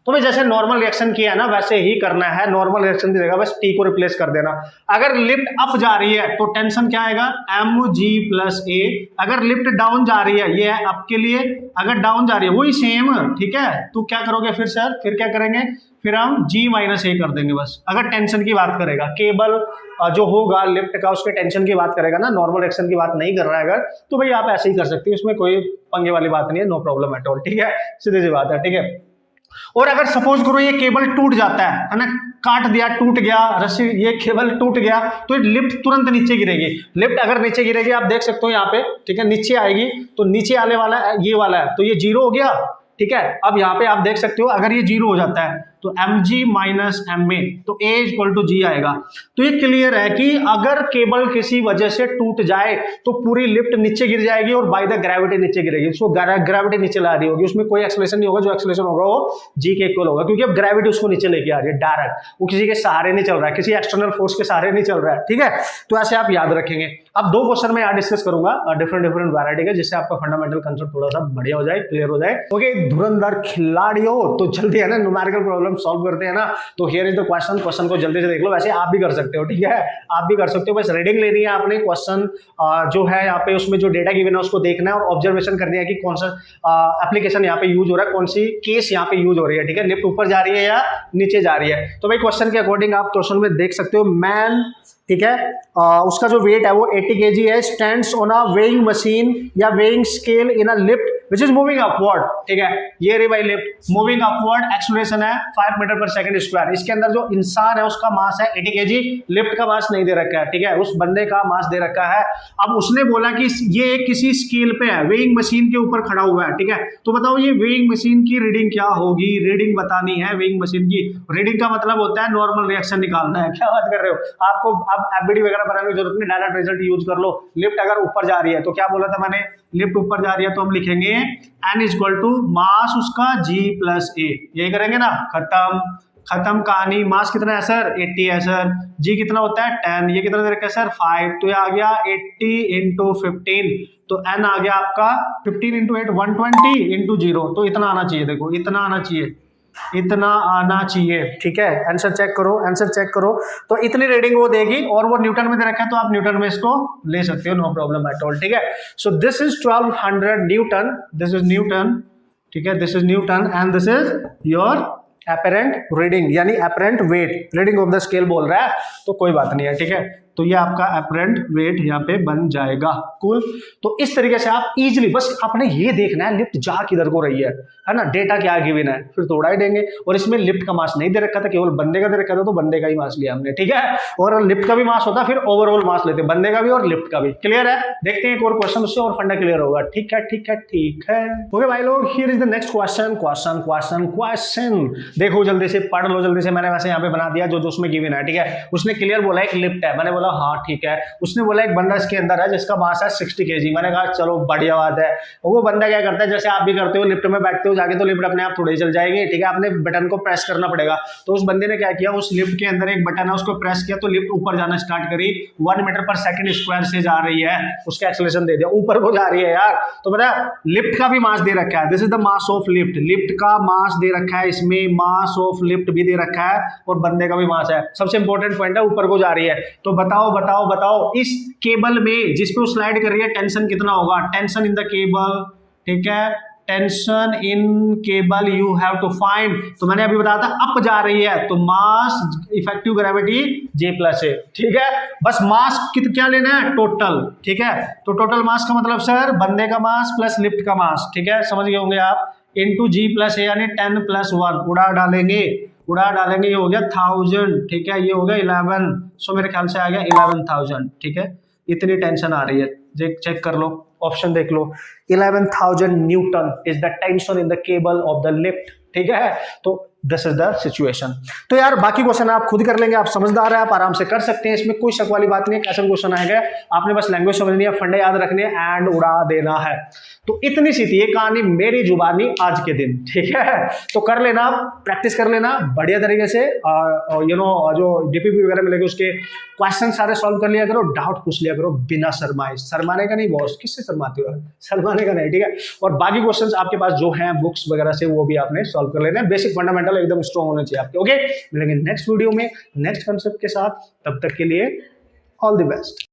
तो भाई जैसे नॉर्मल रिएक्शन किया है ना वैसे ही करना है, नॉर्मल रिएक्शन की जगह बस टी को रिप्लेस कर देना। अगर लिफ्ट अप जा रही है तो टेंशन क्या आएगा, mg प्लस ए। अगर लिफ्ट डाउन जा रही है, ये है अप के लिए, अगर डाउन जा रही है वही सेम, ठीक है, तो क्या करोगे फिर सर, फिर क्या करेंगे, फिर हम g माइनस ए कर देंगे बस। अगर टेंशन की बात करेगा, केबल जो होगा लिफ्ट का उसके टेंशन की बात करेगा ना, नॉर्मल रिएक्शन की बात नहीं कर रहा है अगर, तो भाई आप ऐसे ही कर सकते हो, इसमें कोई पंगे वाली बात नहीं है, नो प्रॉब्लम एट ऑल, ठीक है, सीधी सी बात है, ठीक है। और अगर सपोज करो ये केबल टूट जाता है ना, काट दिया, टूट गया रस्सी, ये केबल टूट गया, तो लिफ्ट तुरंत नीचे गिरेगी। लिफ्ट अगर नीचे गिरेगी, आप देख सकते हो यहाँ पे, ठीक है, नीचे आएगी, तो नीचे आने वाला है ये वाला है, तो ये 0 हो गया, ठीक है। अब यहाँ पे आप देख सकते हो अगर ये 0 हो जाता है तो mg माइनस ma, तो a इक्वल टू g आएगा। तो ये क्लियर है कि अगर केबल किसी वजह से टूट जाए तो पूरी लिफ्ट नीचे गिर जाएगी और बाय द ग्रेविटी नीचे गिरेगी, उसको ग्रेविटी नीचे ला रही होगी, उसमें कोई एक्सेलरेशन नहीं होगा, जो एक्सेलरेशन होगा वो g के इक्वल होगा, क्योंकि अब ग्रेविटी उसको नीचे लेके आ रही है डायरेक्ट, वो किसी के सहारे नहीं चल रहा है, किसी एक्सटर्नल फोर्स के सहारे नहीं चल रहा है, ठीक है। तो ऐसे आप याद रखेंगे। अब 2 क्वेश्चन में यहाँ डिस्कस करूंगा डिफरेंट वैरायटी के, जिससे आपका फंडामेंटल कंसेप्ट थोड़ा सा बढ़िया हो जाए, क्लियर हो जाए। ओके धुरंधर खिलाड़ियों, तो जल्दी है ना न्यूमेरिकल प्रॉब्लम सॉल्व करते हैं ना, तो हियर इज द क्वेश्चन को जल्दी से देख लो। वैसे आप भी कर सकते हो, ठीक है, आप भी कर सकते हो, बस रीडिंग लेनी है आपने, क्वेश्चन जो है यहाँ पे उसमें जो डेटा गिवन है उसको देखना है और ऑब्जर्वेशन करनी है कि कौन सा एप्लीकेशन यहाँ पे यूज हो रहा है, कौन सी केस यहाँ पे यूज हो रही है, ठीक है, लिफ्ट ऊपर जा रही है या नीचे जा रही है। तो भाई क्वेश्चन के अकॉर्डिंग आप क्वेश्चन में देख सकते हो, मैन, ठीक है, उसका जो वेट है वो 80 kg है, stands on a weighing machine या weighing scale in a lift which is moving upward, ठीक है, ये रही भाई लिफ्ट मूविंग अपवर्ड, एक्सेलरेशन है 5 मीटर पर सेकंड स्क्वायर। इसके अंदर जो इंसान है उसका मास है 80 kg, लिफ्ट का मास नहीं दे रखा है, ठीक है, उस बंदे का मास दे रखा है। अब उसने बोला कि ये किसी स्केल पे है, वेइंग मशीन के ऊपर खड़ा हुआ है, ठीक है, तो बताओ ये वेइंग मशीन की रीडिंग क्या होगी, रीडिंग बतानी है। वेइंग मशीन की रीडिंग का मतलब होता है नॉर्मल रिएक्शन निकालना है। क्या बात कर रहे हो, आपको अब एफबीडी वगैरह बनाने की जरूरत नहीं, डायरेक्ट रिजल्ट यूज कर लो। लिफ्ट अगर ऊपर जा रही है तो क्या बोला था मैंने, लिफ्ट ऊपर जा रही है तो हम लिखेंगे n इक्वल टू मास उसका g प्लस a, यही करेंगे ना, खत्म कहानी। मास कितना है सर 80 है सर, g कितना होता है 10, ये कितना दे रखा है सर 5, तो ये आ गया 80 इंटू 15, तो n आ गया आपका 15 इंटू 8 120 इंटू 0, तो इतना आना चाहिए, देखो इतना आना चाहिए, इतना आना चाहिए, ठीक है। आंसर चेक करो, आंसर चेक करो, तो इतनी रीडिंग वो देगी, और वो न्यूटन में दे रखा है तो आप न्यूटन में इसको ले सकते हो, नो प्रॉब्लम एट ऑल, ठीक है। So this is 1200 newton, this is newton, ठीक है, this is newton and this is your apparent reading, यानी apparent weight, reading of the scale बोल रहा है तो कोई बात नहीं है, ठीक है। तो ये आपका एपरेंट वेट यहाँ पे बन जाएगा, कूल। तो इस तरीके से आप इजीली, बस आपने ये देखना है लिफ्ट जा किधर को रही है ना, डेटा क्या गिवन है, फिर तोड़ा ही देंगे। और इसमें लिफ्ट का मास नहीं दे रखा था, केवल बंदे का दे रखा था, तो बंदे का ही मास लिया हमने, ठीक है। और लिफ्ट का भी मास होता फिर ओवरऑल मास लेते, बंदे का भी और लिफ्ट का भी। क्लियर है, देखते हैं एक और क्वेश्चन, उससे और फंडा क्लियर होगा, ठीक है, ठीक है, ठीक है। ओके भाई लोग, here is the next question, question question question, देखो जल्दी से पढ़ लो, जल्दी से। मैंने वैसे यहाँ पे बना दिया जो उसमें गिवन है, ठीक है। उसने क्लियर बोला एक लिफ्ट है, मैंने बोला हाँ ठीक है। उसने बोला एक बंदा इसके अंदर है जिसका मास है 60 kg, मैंने कहा चलो बढ़िया बात है। वो बंदा क्या करता है, जैसे आप भी करते हो, लिफ्ट में बैठते हो जाके, तो लिफ्ट अपने आप थोड़ी चल जाएगी, ठीक है, आपने बटन को प्रेस करना पड़ेगा। तो उस बंदे ने क्या किया, उस लिफ्ट के अंदर एक बटन है, उसको प्रेस किया तो लिफ्ट ऊपर जाना स्टार्ट करी, 1 मीटर पर सेकंड स्क्वायर से जा रही है, उसका एक्सेलरेशन दे दिया, ऊपर को जा रही है यार। तो पता लिफ्ट का भी मास दे रखा है, this is the mass of lift, lift का मास दे रखा है, इसमें मास ऑफ लिफ्ट भी दे रखा है, और बंदे का भी मास है। सबसे इंपॉर्टेंट पॉइंट है, ऊपर को जा रही है। तो बताओ बताओ बताओ, इस केबल में जिस पे वो स्लाइड कर रही है टेंशन कितना होगा, टेंशन इन द केबल, ठीक है, tension in cable you have to find. तो मैंने अभी बताया था अप जा रही है तो मास इफेक्टिव ग्रेविटी J प्लस है, ठीक है। बस मास क्या लेना है, टोटल, ठीक है। तो टोटल मास का मतलब सर बंदे का मास प्लस लिफ्ट का मास, ठीक है, समझ गए होंगे आप, इंटू G प्लस है, यानी 10 + 1 उड़ा डालेंगे, ये हो गया 1000, ठीक है, ये हो गया 11, सो मेरे ख्याल से आ गया 11,000, ठीक है। इतनी टेंशन आ रही है, चेक कर लो, ऑप्शन देख लो, 11,000 Newton is the tension in the cable of the lift, ठीक है। तो दिस इज द सिचुएशन। तो यार बाकी क्वेश्चन आप खुद कर लेंगे, आप समझदार है, आप आराम से कर सकते हैं, इसमें कोई शक वाली बात नहीं है। कैसे क्वेश्चन आएगा, आपने बस लैंग्वेज समझनी है, फंडे याद रखने एंड उड़ा देना है। तो इतनी सी थी ये कहानी मेरी जुबानी आज के दिन, ठीक है। तो कर लेना, प्रैक्टिस कर लेना बढ़िया तरीके से, यू नो जो डीपीपी वगैरह मिलेगी उसके क्वेश्चन सारे सॉल्व कर लिया करो, डाउट पूछ लिया करो बिना शर्माए, शर्माने का नहीं बॉस, किससे शर्माते हो, शर्माने का नहीं, ठीक है। और बाकी क्वेश्चंस आपके पास जो हैं बुक्स वगैरह से, वो भी आपने सॉल्व कर लेना है, बेसिक फंडामेंटल एकदम स्ट्रॉन्ग होने चाहिए आपके, ओके। मिलेंगे नेक्स्ट वीडियो में नेक्स्ट कंसेप्ट के साथ, तब तक के लिए ऑल द बेस्ट।